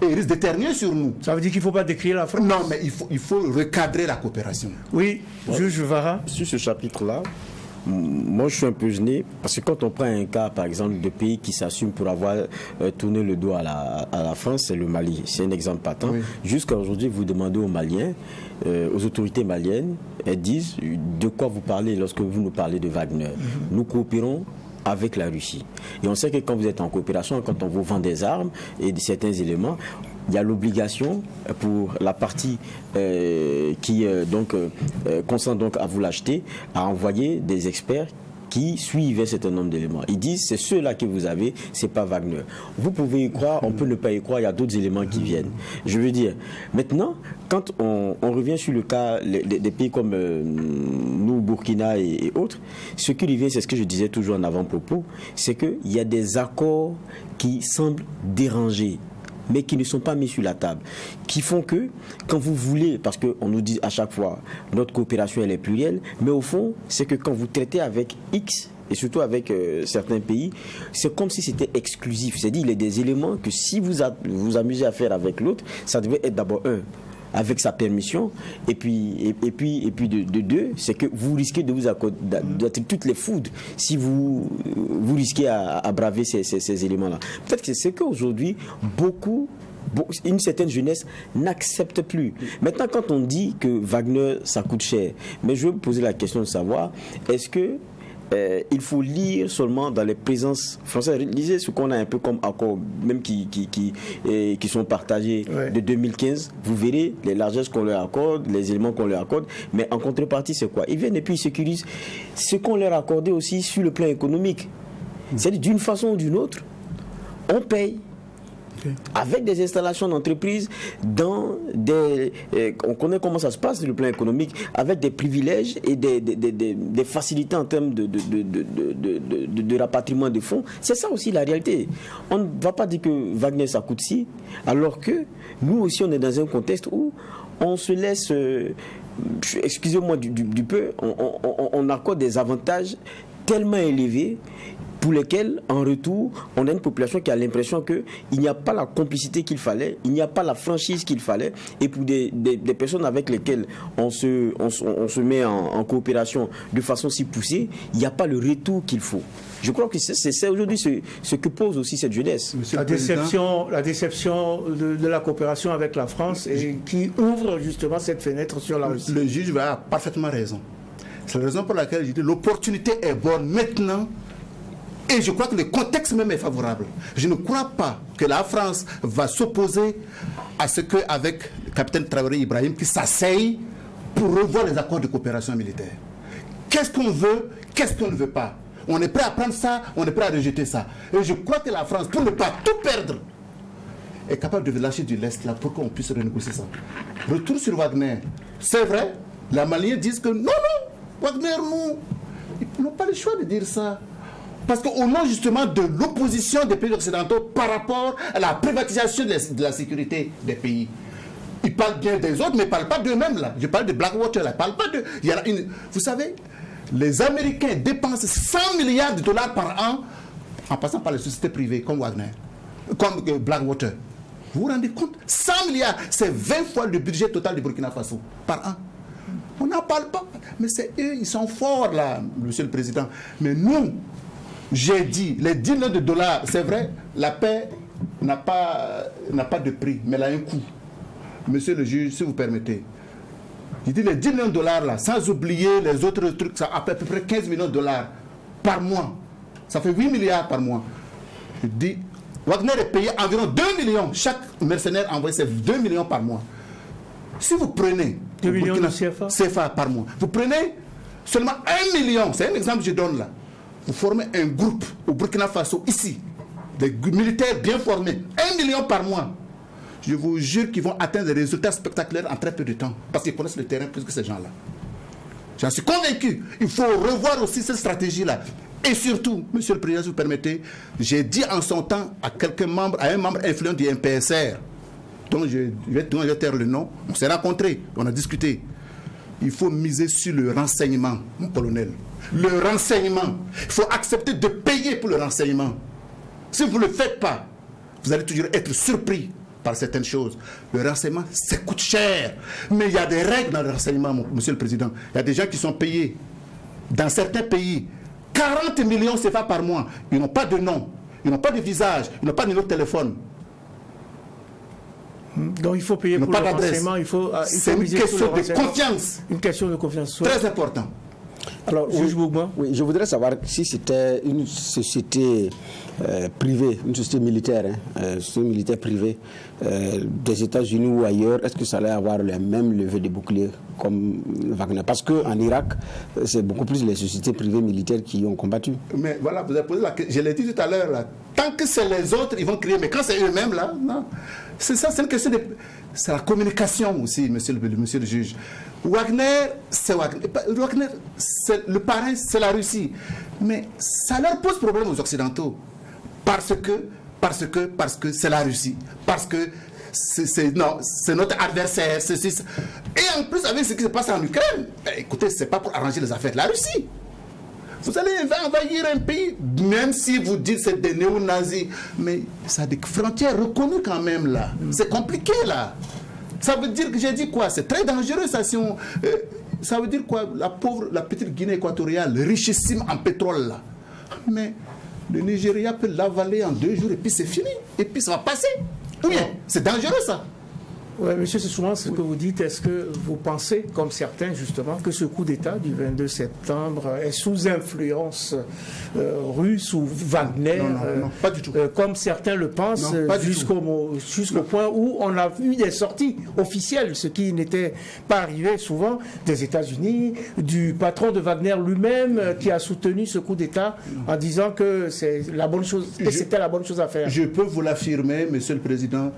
Et ils risquent d'éternuer sur nous. Ça veut dire qu'il ne faut pas décrire la France? Non, mais il faut recadrer la coopération. Oui, juge Vara. Sur ce chapitre-là, moi je suis un peu gêné parce que quand on prend un cas par exemple de pays qui s'assume pour avoir tourné le dos à la France, c'est le Mali. C'est un exemple patent. Oui. Jusqu'à aujourd'hui, vous demandez aux Maliens, aux autorités maliennes, elles disent de quoi vous parlez lorsque vous nous parlez de Wagner. Nous coopérons avec la Russie. Et on sait que quand vous êtes en coopération, quand on vous vend des armes et certains éléments, il y a l'obligation pour la partie qui consent donc à vous l'acheter, à envoyer des experts qui suivent un certain nombre d'éléments. Ils disent, c'est ceux-là que vous avez, c'est pas Wagner. Vous pouvez y croire, on peut ne pas y croire, il y a d'autres éléments qui viennent. Je veux dire, maintenant, quand on revient sur le cas des pays comme nous, Burkina et autres, ce qui revient, c'est ce que je disais toujours en avant-propos, c'est qu'il y a des accords qui semblent déranger, mais qui ne sont pas mis sur la table, qui font que, quand vous voulez, parce qu'on nous dit à chaque fois, notre coopération elle est plurielle, mais au fond, c'est que quand vous traitez avec X, et surtout avec certains pays, c'est comme si c'était exclusif. C'est-à-dire, il y a des éléments que si vous amusez à faire avec l'autre, ça devait être d'abord avec sa permission, et puis de deux, c'est que vous risquez de vous accorder toutes les foudres si vous risquez à braver ces éléments-là. Peut-être que c'est qu'aujourd'hui, une certaine jeunesse n'accepte plus. Maintenant, quand on dit que Wagner, ça coûte cher, mais je veux vous poser la question de savoir, est-ce que il faut lire seulement dans les présences françaises. Lisez ce qu'on a un peu comme accords, même qui sont partagés de 2015. Vous verrez les largesses qu'on leur accorde, les éléments qu'on leur accorde. Mais en contrepartie, c'est quoi? Ils viennent et puis ils sécurisent ce qu'on leur a accordé aussi sur le plan économique. C'est-à-dire, d'une façon ou d'une autre, on paye. Avec des installations d'entreprises on connaît comment ça se passe sur le plan économique, avec des privilèges et des facilités en termes de rapatriement de fonds. C'est ça aussi la réalité. On ne va pas dire que Wagner ça coûte si, alors que nous aussi on est dans un contexte où on se laisse, excusez-moi du peu, on accorde des avantages tellement élevés pour lesquels, en retour, on a une population qui a l'impression qu'il n'y a pas la complicité qu'il fallait, il n'y a pas la franchise qu'il fallait, et pour des personnes avec lesquelles on se met en coopération de façon si poussée, il n'y a pas le retour qu'il faut. Je crois que c'est aujourd'hui ce que pose aussi cette jeunesse. La déception de la coopération avec la France et qui ouvre justement cette fenêtre sur la Russie. Le juge a parfaitement raison. C'est la raison pour laquelle je dis l'opportunité est bonne maintenant. Et je crois que le contexte même est favorable. Je ne crois pas que la France va s'opposer à ce qu'avec le capitaine Traoré Ibrahim qui s'asseye pour revoir les accords de coopération militaire. Qu'est-ce qu'on veut, qu'est-ce qu'on ne veut pas? On est prêt à prendre ça, on est prêt à rejeter ça. Et je crois que la France, pour ne pas tout perdre, est capable de lâcher du lest là pour qu'on puisse renégocier ça. Retour sur Wagner. C'est vrai, les Maliens disent que non, Wagner, non. Ils n'ont pas le choix de dire ça. Parce qu'au nom justement de l'opposition des pays occidentaux par rapport à la privatisation de la sécurité des pays. Ils parlent bien des autres, mais ils ne parlent pas d'eux-mêmes là. Je parle de Blackwater là. Ils parlent pas de... Vous savez, les Américains dépensent 100 milliards de dollars par an en passant par les sociétés privées comme Wagner, comme Blackwater. Vous vous rendez compte? 100 milliards, c'est 20 fois le budget total du Burkina Faso par an. On n'en parle pas. Mais c'est eux, ils sont forts là, monsieur le Président. Mais nous, j'ai dit, les 10 millions de dollars, c'est vrai, la paix n'a pas de prix, mais elle a un coût. Monsieur le juge, si vous permettez. J'ai dit les 10 millions de dollars là, sans oublier les autres trucs, ça a à peu près 15 millions de dollars par mois. Ça fait 8 milliards par mois. Je dis, Wagner est payé environ 2 millions. Chaque mercenaire envoie ses 2 millions par mois. Si vous prenez 2 millions de CFA par mois, vous prenez seulement 1 million, c'est un exemple que je donne là. Vous formez un groupe au Burkina Faso, ici, des militaires bien formés, 1 million par mois. Je vous jure qu'ils vont atteindre des résultats spectaculaires en très peu de temps, parce qu'ils connaissent le terrain plus que ces gens-là. J'en suis convaincu. Il faut revoir aussi cette stratégie-là. Et surtout, monsieur le Président, si vous permettez, j'ai dit en son temps à un membre influent du MPSR, dont je vais taire le nom, on s'est rencontrés, on a discuté. Il faut miser sur le renseignement, mon colonel. Le renseignement. Il faut accepter de payer pour le renseignement. Si vous ne le faites pas, vous allez toujours être surpris par certaines choses. Le renseignement, ça coûte cher. Mais il y a des règles dans le renseignement, monsieur le Président. Il y a des gens qui sont payés dans certains pays 40 millions CFA par mois. Ils n'ont pas de nom, ils n'ont pas de visage, ils n'ont pas de numéro de téléphone. Donc il faut payer pour le renseignement, c'est une question de confiance. Une question de confiance. Très important. Alors, Juge Bougma. Oui, je voudrais savoir si c'était une société privée, une société militaire, société militaire privée des États-Unis ou ailleurs, est-ce que ça allait avoir les mêmes levées de boucliers comme Wagner? Parce qu'en Irak, c'est beaucoup plus les sociétés privées militaires qui ont combattu. Mais voilà, vous avez posé la question. Je l'ai dit tout à l'heure, là. Tant que c'est les autres, ils vont crier, mais quand c'est eux-mêmes, là, non. C'est ça, c'est une question de... C'est la communication aussi, monsieur le juge. Wagner, c'est Wagner. Wagner, le parrain, c'est la Russie. Mais ça leur pose problème aux Occidentaux. Parce que c'est la Russie. Parce que c'est notre adversaire. Et en plus, avec ce qui se passe en Ukraine, écoutez, c'est pas pour arranger les affaires de la Russie. Vous allez envahir un pays, même si vous dites que c'est des néo-nazis, mais ça a des frontières reconnues quand même là. C'est compliqué là. Ça veut dire que j'ai dit quoi? C'est très dangereux ça. Si on, ça veut dire quoi? La petite Guinée équatoriale, richissime en pétrole là. Mais le Nigeria peut l'avaler en 2 jours et puis c'est fini. Et puis ça va passer. Oui, c'est dangereux ça. Oui, monsieur, c'est souvent ce que vous dites. Est-ce que vous pensez, comme certains justement, que ce coup d'État du 22 septembre est sous influence russe ou Wagner? Non, pas du tout. Comme certains le pensent, jusqu'au point où on a vu des sorties officielles, ce qui n'était pas arrivé souvent, des États-Unis, du patron de Wagner lui-même qui a soutenu ce coup d'État en disant que c'est la bonne chose, que c'était la bonne chose à faire. Je peux vous l'affirmer, monsieur le Président.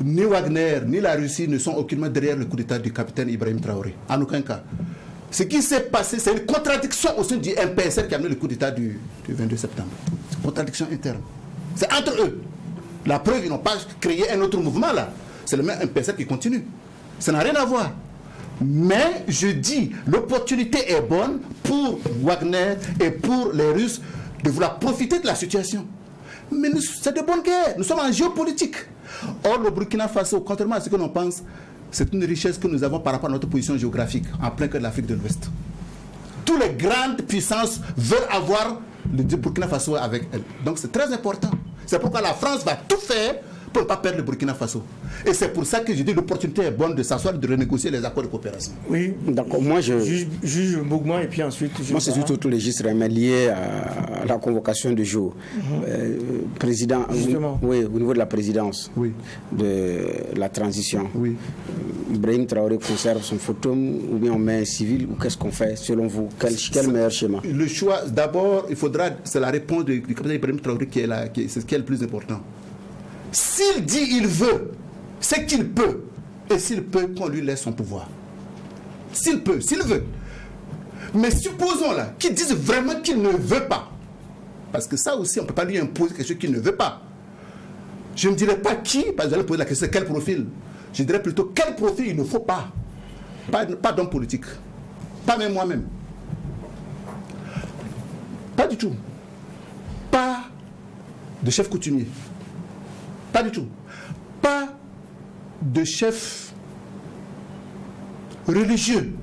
Ni Wagner, ni la Russie ne sont aucunement derrière le coup d'État du capitaine Ibrahim Traoré. En aucun cas. Ce qui s'est passé, c'est une contradiction au sein du MPSR qui a amené le coup d'État du 22 septembre. C'est une contradiction interne. C'est entre eux. La preuve, ils n'ont pas créé un autre mouvement là. C'est le même MPSR qui continue. Ça n'a rien à voir. Mais je dis, l'opportunité est bonne pour Wagner et pour les Russes de vouloir profiter de la situation. Mais c'est de bonne guerre. Nous sommes en géopolitique. Or, le Burkina Faso, contrairement à ce que l'on pense, c'est une richesse que nous avons par rapport à notre position géographique, en plein cœur de l'Afrique de l'Ouest. Toutes les grandes puissances veulent avoir le Burkina Faso avec elles. Donc c'est très important. C'est pourquoi la France va tout faire pour ne pas perdre le Burkina Faso. Et c'est pour ça que je dis que l'opportunité est bonne de s'asseoir et de renégocier les accords de coopération. Oui, d'accord. Moi, juge Bougma et puis ensuite... Moi, c'est tout le registre lié à la convocation de jour. Président, oui, au niveau de la présidence, oui, de la transition. Oui. Ibrahim Traoré conserve son photo ou bien on met un civil ou qu'est-ce qu'on fait selon vous? Quel meilleur schéma? Le choix, d'abord, il faudra, c'est la réponse du capitaine Ibrahim Traoré qui est là, c'est ce qui est le plus important. S'il dit il veut, c'est qu'il peut. Et s'il peut, qu'on lui laisse son pouvoir. S'il peut, s'il veut. Mais supposons là, qu'il dise vraiment qu'il ne veut pas. Parce que ça aussi, on ne peut pas lui imposer quelque chose qu'il ne veut pas. Je ne dirais pas qui, parce que vous allez poser la question, quel profil. Je dirais plutôt quel profil il ne faut pas. Pas d'homme politique. Pas même moi-même. Pas du tout. Pas de chef coutumier. Pas du tout. Pas de chef religieux.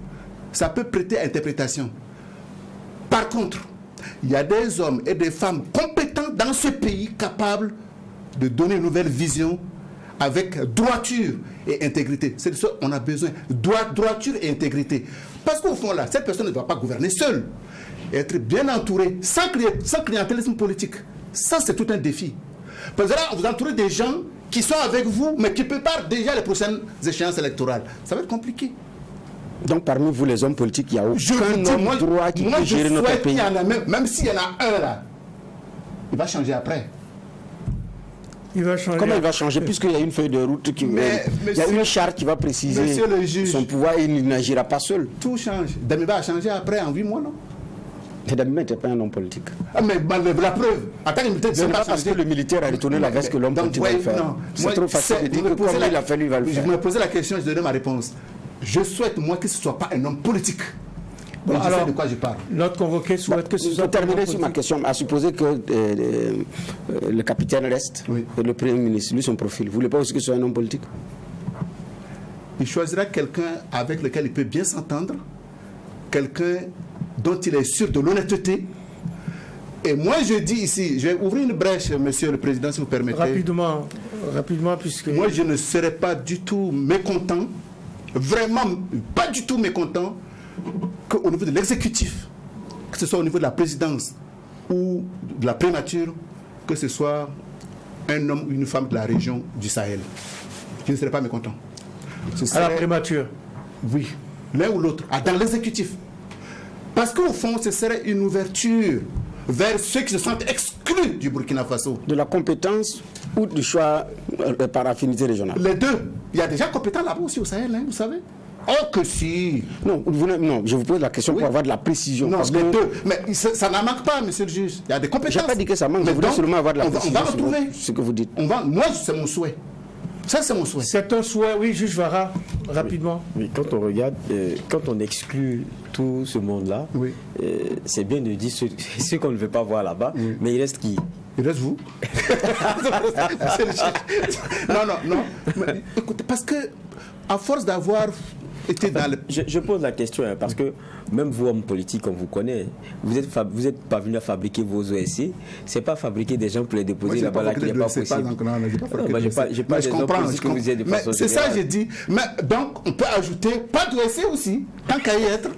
Ça peut prêter à interprétation. Par contre, il y a des hommes et des femmes compétents dans ce pays capables de donner une nouvelle vision avec droiture et intégrité. C'est de ça qu'on a besoin. Droiture et intégrité. Parce qu'au fond, là, cette personne ne doit pas gouverner seule. Être bien entourée, sans clientélisme politique. Ça, c'est tout un défi. Parce que là, vous entourez des gens qui sont avec vous, mais qui préparent déjà les prochaines échéances électorales. Ça va être compliqué. Donc, parmi vous, les hommes politiques, il n'y a aucun homme droit qui peut gérer notre pays. Même s'il y en a un là, il va changer après. Comment il va changer? Puisqu'il y a une feuille de route, il y a une charte qui va préciser son pouvoir et il n'agira pas seul. Tout change. Damiba a changé après en 8 mois, non? Damiba n'était pas un homme politique. Ah, mais la preuve, en tant que militaire, c'est pas parce que le militaire a retourné la veste que l'homme politique va le faire. C'est trop facile de dire que comme il a fait, lui, il va le faire. Je me posais la question, je donnais ma réponse. Je souhaite, moi, que ce ne soit pas un homme politique. Bon, alors, je sais de quoi je parle. Notre convoqué souhaite que ce soit... Pour terminer sur ma question, à supposer que le capitaine reste, et le Premier ministre, lui, son profil, vous ne voulez pas aussi que ce soit un homme politique? Il choisira quelqu'un avec lequel il peut bien s'entendre, quelqu'un dont il est sûr de l'honnêteté. Et moi, je dis ici, je vais ouvrir une brèche, monsieur le président, si vous permettez. Rapidement, puisque... Moi, je ne serais pas du tout mécontent, vraiment pas du tout mécontent, qu'au niveau de l'exécutif, que ce soit au niveau de la présidence ou de la primature, que ce soit un homme ou une femme de la région du Sahel. Je ne serais pas mécontent. À la primature? Oui, l'un ou l'autre, dans l'exécutif. Parce qu'au fond, ce serait une ouverture vers ceux qui se sentent exclus du Burkina Faso. De la compétence ou du choix par affinité régionale? Les deux. Il y a des gens compétents là-bas aussi au Sahel, vous savez. Oh que si. Non, je vous pose la question pour avoir de la précision. Non, parce les que deux. Mais ça n'en manque pas, monsieur le juge. Il y a des compétences. Je n'ai pas dit que ça manque, je voulais seulement avoir de la précision. On va retrouver ce que vous dites. Moi, c'est mon souhait. Ça, c'est mon souhait. C'est un souhait, oui, juge Vara, rapidement. Mais quand on regarde, quand on exclut tout ce monde-là, c'est bien de dire ceux qu'on ne veut pas voir là-bas, mais il reste qui? Il reste vous. Non. Mais, écoutez, parce que, à force d'avoir été dans le... Je pose la question, parce que même vous, hommes politiques, on vous connaît, vous êtes pas venu à fabriquer vos OSC, c'est pas fabriquer des gens pour les déposer là-bas, là, qui n'est pas possible. J'ai pas des hommes politiques que vous êtes de façon générale. C'est ça, j'ai dit. Mais donc, on peut ajouter pas d'OSC aussi, tant qu'à y être.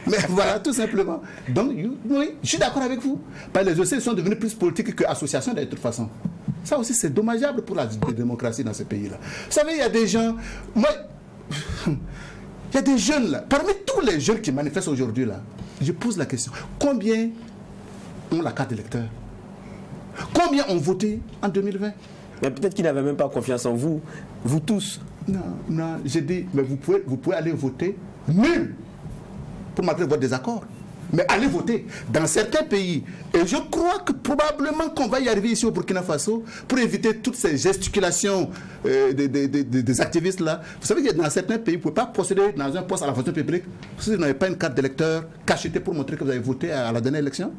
Mais voilà, tout simplement. Donc, oui, je suis d'accord avec vous. Parce que les OSC sont devenus plus politiques qu'associations de toute façon. Ça aussi, c'est dommageable pour la démocratie dans ce pays-là. Vous savez, il y a des gens... Il y a des jeunes là, parmi tous les jeunes qui manifestent aujourd'hui là, je pose la question, combien ont la carte d'électeur? Combien ont voté en 2020? Mais peut-être qu'ils n'avaient même pas confiance en vous, vous tous. Non, j'ai dit, mais vous pouvez aller voter nul, pour malgré votre désaccord. Mais allez voter dans certains pays. Et je crois que probablement qu'on va y arriver ici au Burkina Faso pour éviter toutes ces gesticulations des activistes là. Vous savez que dans certains pays, vous ne pouvez pas procéder dans un poste à la fonction publique si vous n'avez pas une carte d'électeur cachetée pour montrer que vous avez voté à la dernière élection.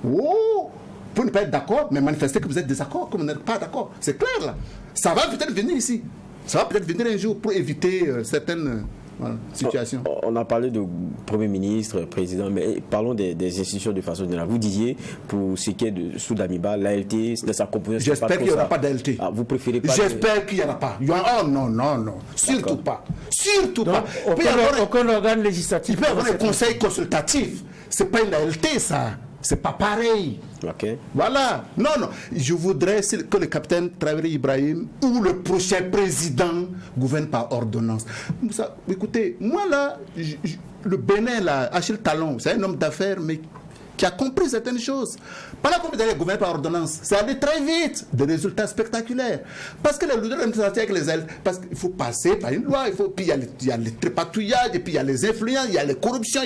Oh! Pour ne pas être d'accord, mais manifester que vous êtes désaccord, que vous n'êtes pas d'accord. C'est clair là. Ça va peut-être venir ici. Ça va peut-être venir un jour pour éviter certaines... situation. On a parlé de Premier ministre, président, mais parlons des institutions de façon générale. Vous disiez, pour ce qui est de Soudamiba, l'ALT, de sa composition... J'espère qu'il n'y aura pas d'ALT. Vous préférez pas... J'espère qu'il n'y aura pas. Oh non. Surtout pas. Surtout pas. Aucun organe législatif. Il peut y avoir un conseil consultatif. Ce n'est pas une ALT, ça. C'est pas pareil. Okay. Voilà. Non. Je voudrais que le capitaine Traoré Ibrahim ou le prochain président gouverne par ordonnance. Ça, écoutez, moi là, le Bénin là, Achille Talon, c'est un homme d'affaires, mais qui a compris certaines choses. Pendant qu'on allait gouverner par ordonnance, ça allait très vite, des résultats spectaculaires. Parce que les leaders administratifs avec les ailes, parce qu'il faut passer par une loi, puis il y a les trépatouillages, et puis il y a les influences, il y a les corruptions,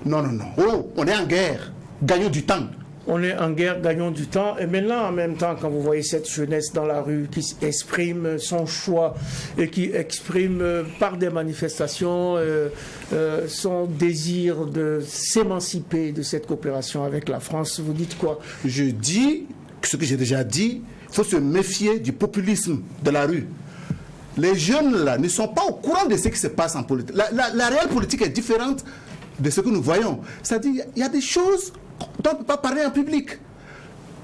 Non. Oh, on est en guerre. Gagnons du temps. On est en guerre, gagnons du temps. Et maintenant, en même temps, quand vous voyez cette jeunesse dans la rue qui exprime son choix et qui exprime par des manifestations son désir de s'émanciper de cette coopération avec la France, vous dites quoi? Je dis ce que j'ai déjà dit, il faut se méfier du populisme de la rue. Les jeunes là ne sont pas au courant de ce qui se passe en politique. La réelle politique est différente de ce que nous voyons. C'est-à-dire, il y a des choses dont on ne peut pas parler en public.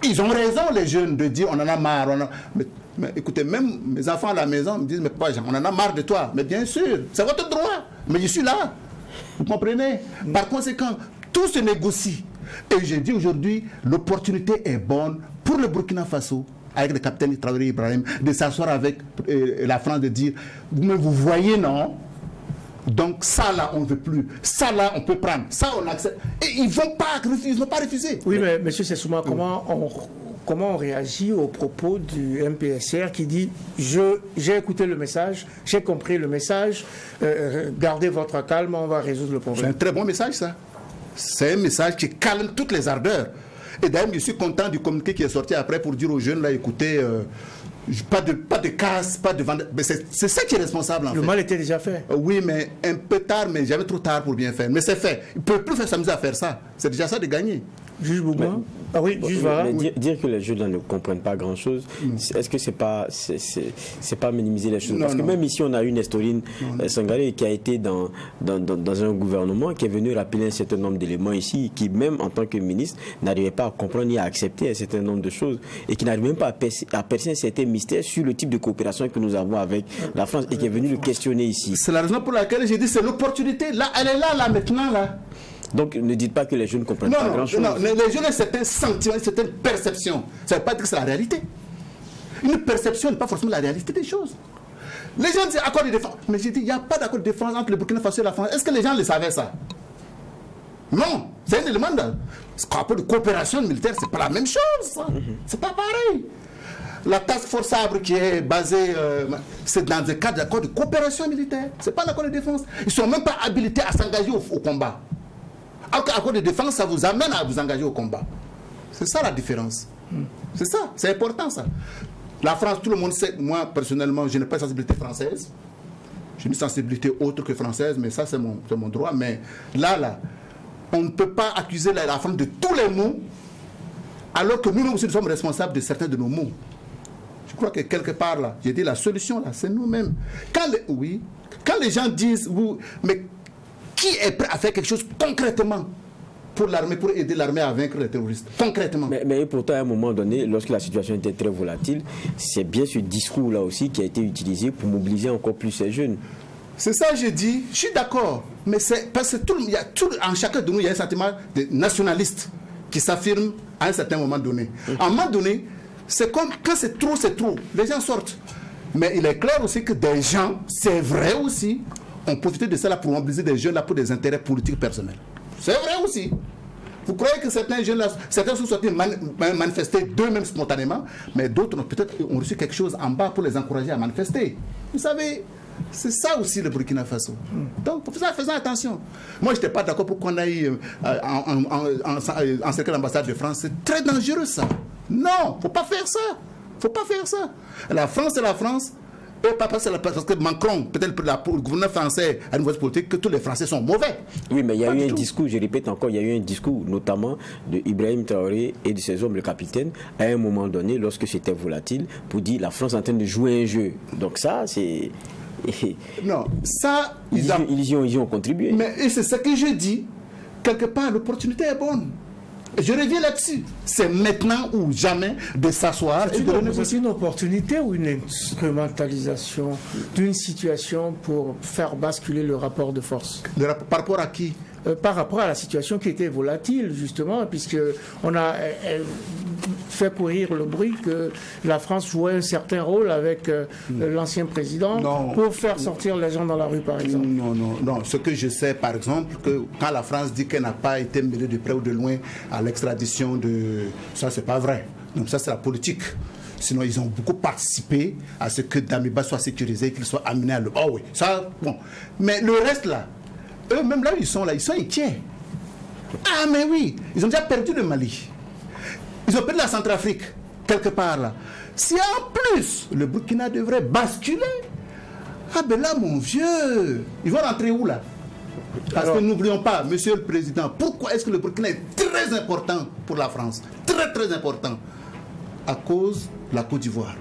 Ils ont raison, les jeunes, de dire on en a marre. Mais écoutez, même mes enfants à la maison me disent mais papa, on en a marre de toi. Mais bien sûr, c'est votre droit. Mais je suis là. Vous comprenez? Par conséquent, tout se négocie. Et j'ai dit aujourd'hui, l'opportunité est bonne pour le Burkina Faso, avec le capitaine Traoré Ibrahim, de s'asseoir avec la France, de dire mais vous voyez, non? Donc ça là on ne veut plus, ça là on peut prendre, ça on accepte. Et ils ne vont pas refuser. Oui, mais monsieur Sessouma, comment on réagit aux propos du MPSR qui dit j'ai écouté le message, j'ai compris le message, gardez votre calme, on va résoudre le problème. C'est un très bon message ça. C'est un message qui calme toutes les ardeurs. Et d'ailleurs je suis content du communiqué qui est sorti après pour dire aux jeunes là, écoutez, pas de casse, pas de vente. C'est ça qui est responsable en fait. Le mal était déjà fait. Oui, mais un peu tard, mais jamais trop tard pour bien faire. Mais c'est fait. Il ne peut plus s'amuser à faire ça. C'est déjà ça de gagner. Juge Bougma. Ah oui, juge Vara. Mais dire que les jeunes ne comprennent pas grand-chose, est-ce que c'est pas minimiser les choses? Parce que même ici, on a eu Nestorine Sangaré qui a été dans un gouvernement, qui est venu rappeler un certain nombre d'éléments ici, qui même en tant que ministre, n'arrivait pas à comprendre ni à accepter un certain nombre de choses, et qui n'arrive même pas à percer un certain mystère sur le type de coopération que nous avons avec la France, et qui est venu le questionner ici. C'est la raison pour laquelle j'ai dit c'est l'opportunité. Là, elle est là maintenant, là. Donc ne dites pas que les jeunes ne comprennent pas grand-chose. Non, les jeunes ont certains sentiments, certaines perceptions. Ça ne veut pas dire que c'est la réalité. Une perception n'est pas forcément la réalité des choses. Les gens disent accord de défense. Mais j'ai dit, il n'y a pas d'accord de défense entre le Burkina Faso et la France. Est-ce que les gens le savaient ça? Non, c'est un élément ce qu'on appelle de coopération militaire, c'est pas la même chose. C'est pas pareil. La task force Sabre qui est basée, c'est dans le cadre d'accord de coopération militaire. C'est pas l'accord de défense. Ils ne sont même pas habilités à s'engager au combat. Alors que l'accord de défense, ça vous amène à vous engager au combat. C'est ça la différence. C'est ça, c'est important ça. La France, tout le monde sait, moi personnellement, je n'ai pas de sensibilité française. J'ai une sensibilité autre que française, mais ça c'est mon droit. Mais là, on ne peut pas accuser la France de tous les maux, alors que nous aussi nous sommes responsables de certains de nos maux. Je crois que quelque part là, j'ai dit la solution là, c'est nous-mêmes. Quand les gens disent, mais qui est prêt à faire quelque chose concrètement pour l'armée, pour aider l'armée à vaincre les terroristes, concrètement? Mais pourtant, à un moment donné, lorsque la situation était très volatile, c'est bien ce discours-là aussi qui a été utilisé pour mobiliser encore plus ces jeunes. C'est ça que je dis, je suis d'accord, mais c'est parce que en chacun de nous, il y a un sentiment de nationaliste qui s'affirme à un certain moment donné. À un moment donné, c'est comme quand c'est trop, les gens sortent. Mais il est clair aussi que des gens, c'est vrai aussi, ont profité de ça là pour mobiliser des jeunes là pour des intérêts politiques personnels. C'est vrai aussi. Vous croyez que certains jeunes là, certains sont sortis manifester d'eux-mêmes spontanément, mais d'autres peut-être ont reçu quelque chose en bas pour les encourager à manifester. Vous savez, c'est ça aussi le Burkina Faso. Donc, faisons attention. Moi, je n'étais pas d'accord pour qu'on aille encercler l'ambassade de France. C'est très dangereux ça. Non, il ne faut pas faire ça. Il ne faut pas faire ça. La France, c'est la France. Et pas parce que Macron, peut-être le gouvernement français a une voix politique, que tous les Français sont mauvais. Oui, mais il y a eu un discours, je répète encore, il y a eu un discours notamment de Ibrahim Traoré et de ses hommes, le capitaine, à un moment donné, lorsque c'était volatile, pour dire la France est en train de jouer un jeu. Donc ça, c'est... Non, ça... Ils y ont contribué. Mais c'est ce que je dis. Quelque part, l'opportunité est bonne. Je reviens là-dessus. C'est maintenant ou jamais de s'asseoir et de renégocier. C'est une opportunité ou une instrumentalisation d'une situation pour faire basculer le rapport de force? Par rapport à qui? Par rapport à la situation qui était volatile, justement, puisqu'on a fait courir le bruit que la France jouait un certain rôle avec l'ancien président pour faire sortir les gens dans la rue, par exemple. Non. Ce que je sais, par exemple, que quand la France dit qu'elle n'a pas été mêlée de près ou de loin à l'extradition de... Ça, c'est pas vrai. Donc ça, c'est la politique. Sinon, ils ont beaucoup participé à ce que Damiba soit sécurisé, qu'il soit amené à le... Oh oui, ça, bon. Mais le reste, là, eux-mêmes, là, ils sont inquiets. Ah, mais oui, ils ont déjà perdu le Mali. Ils ont perdu la Centrafrique, quelque part, là. Si en plus, le Burkina devrait basculer, ah ben là, mon vieux, ils vont rentrer où, là? Parce que n'oublions pas, monsieur le président, pourquoi est-ce que le Burkina est très important pour la France? Très, très important. À cause de la Côte d'Ivoire.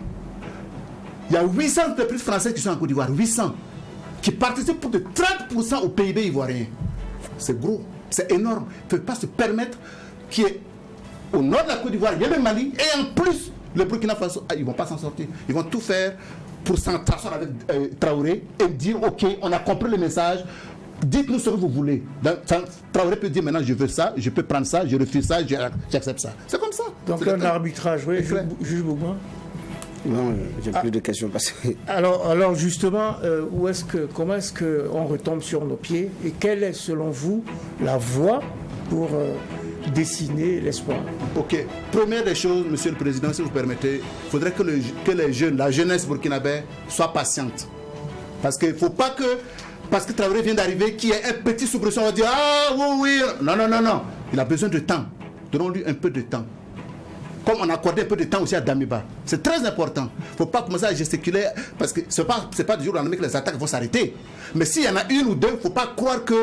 Il y a 800 entreprises françaises qui sont en Côte d'Ivoire. 800. Qui participent pour de 30% au PIB ivoirien. C'est gros, c'est énorme. Ils ne peuvent pas se permettre qu'il y ait au nord de la Côte d'Ivoire, il y a le Mali, et en plus, le Burkina Faso, ils ne vont pas s'en sortir. Ils vont tout faire pour s'entendre avec Traoré et dire, ok, on a compris le message, dites-nous ce que vous voulez. Traoré peut dire, maintenant je veux ça, je peux prendre ça, je refuse ça, j'accepte ça. C'est comme ça. Donc un arbitrage, oui, juge Bougman. Non, j'ai plus de questions parce que... Alors justement, comment est-ce qu'on retombe sur nos pieds et quelle est selon vous la voie pour dessiner l'espoir? Ok, première des choses, monsieur le président, si vous permettez, il faudrait que les jeunes, la jeunesse burkinabé soit patiente. Parce qu'il ne faut pas que, parce que Traoré vient d'arriver, qu'il y ait un petit soubresaut, on va dire, ah oui, non. Il a besoin de temps. Donnons-lui un peu de temps. Comme on a accordé un peu de temps aussi à Damiba. C'est très important. Il ne faut pas commencer à gesticuler, parce que ce n'est pas du jour au lendemain que les attaques vont s'arrêter. Mais s'il y en a une ou deux, il ne faut pas croire que...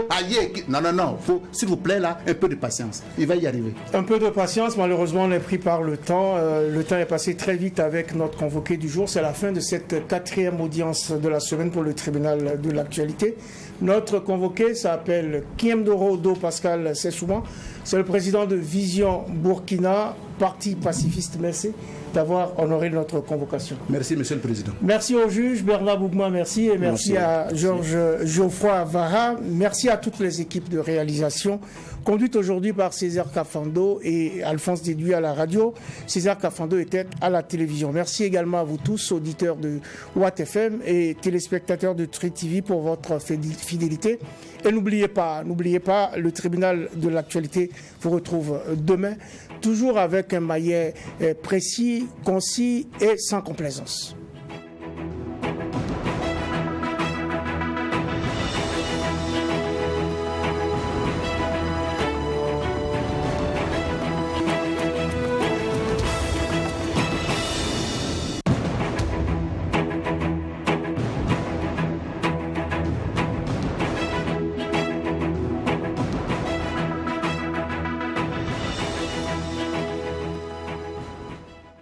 Non. Faut, s'il vous plaît, là, un peu de patience. Il va y arriver. Un peu de patience. Malheureusement, on est pris par le temps. Le temps est passé très vite avec notre convoqué du jour. C'est la fin de cette 4e audience de la semaine pour le tribunal de l'actualité. Notre convoqué s'appelle Kiemdoro Do Pascal Sessouma. C'est le président de Vision Burkina, parti pacifiste. Merci d'avoir honoré notre convocation. Merci, Monsieur le Président. Merci au juge Bernard Bougma, merci, et merci à Georges Geoffroy Vara. Merci à toutes les équipes de réalisation, conduites aujourd'hui par César Kafando et Alphonse Déduit à la radio. César Kafando était à la télévision. Merci également à vous tous, auditeurs de Watt FM et téléspectateurs de Tri TV, pour votre fidélité. Et n'oubliez pas, le tribunal de l'actualité vous retrouve demain, toujours avec un maillet précis, concis et sans complaisance.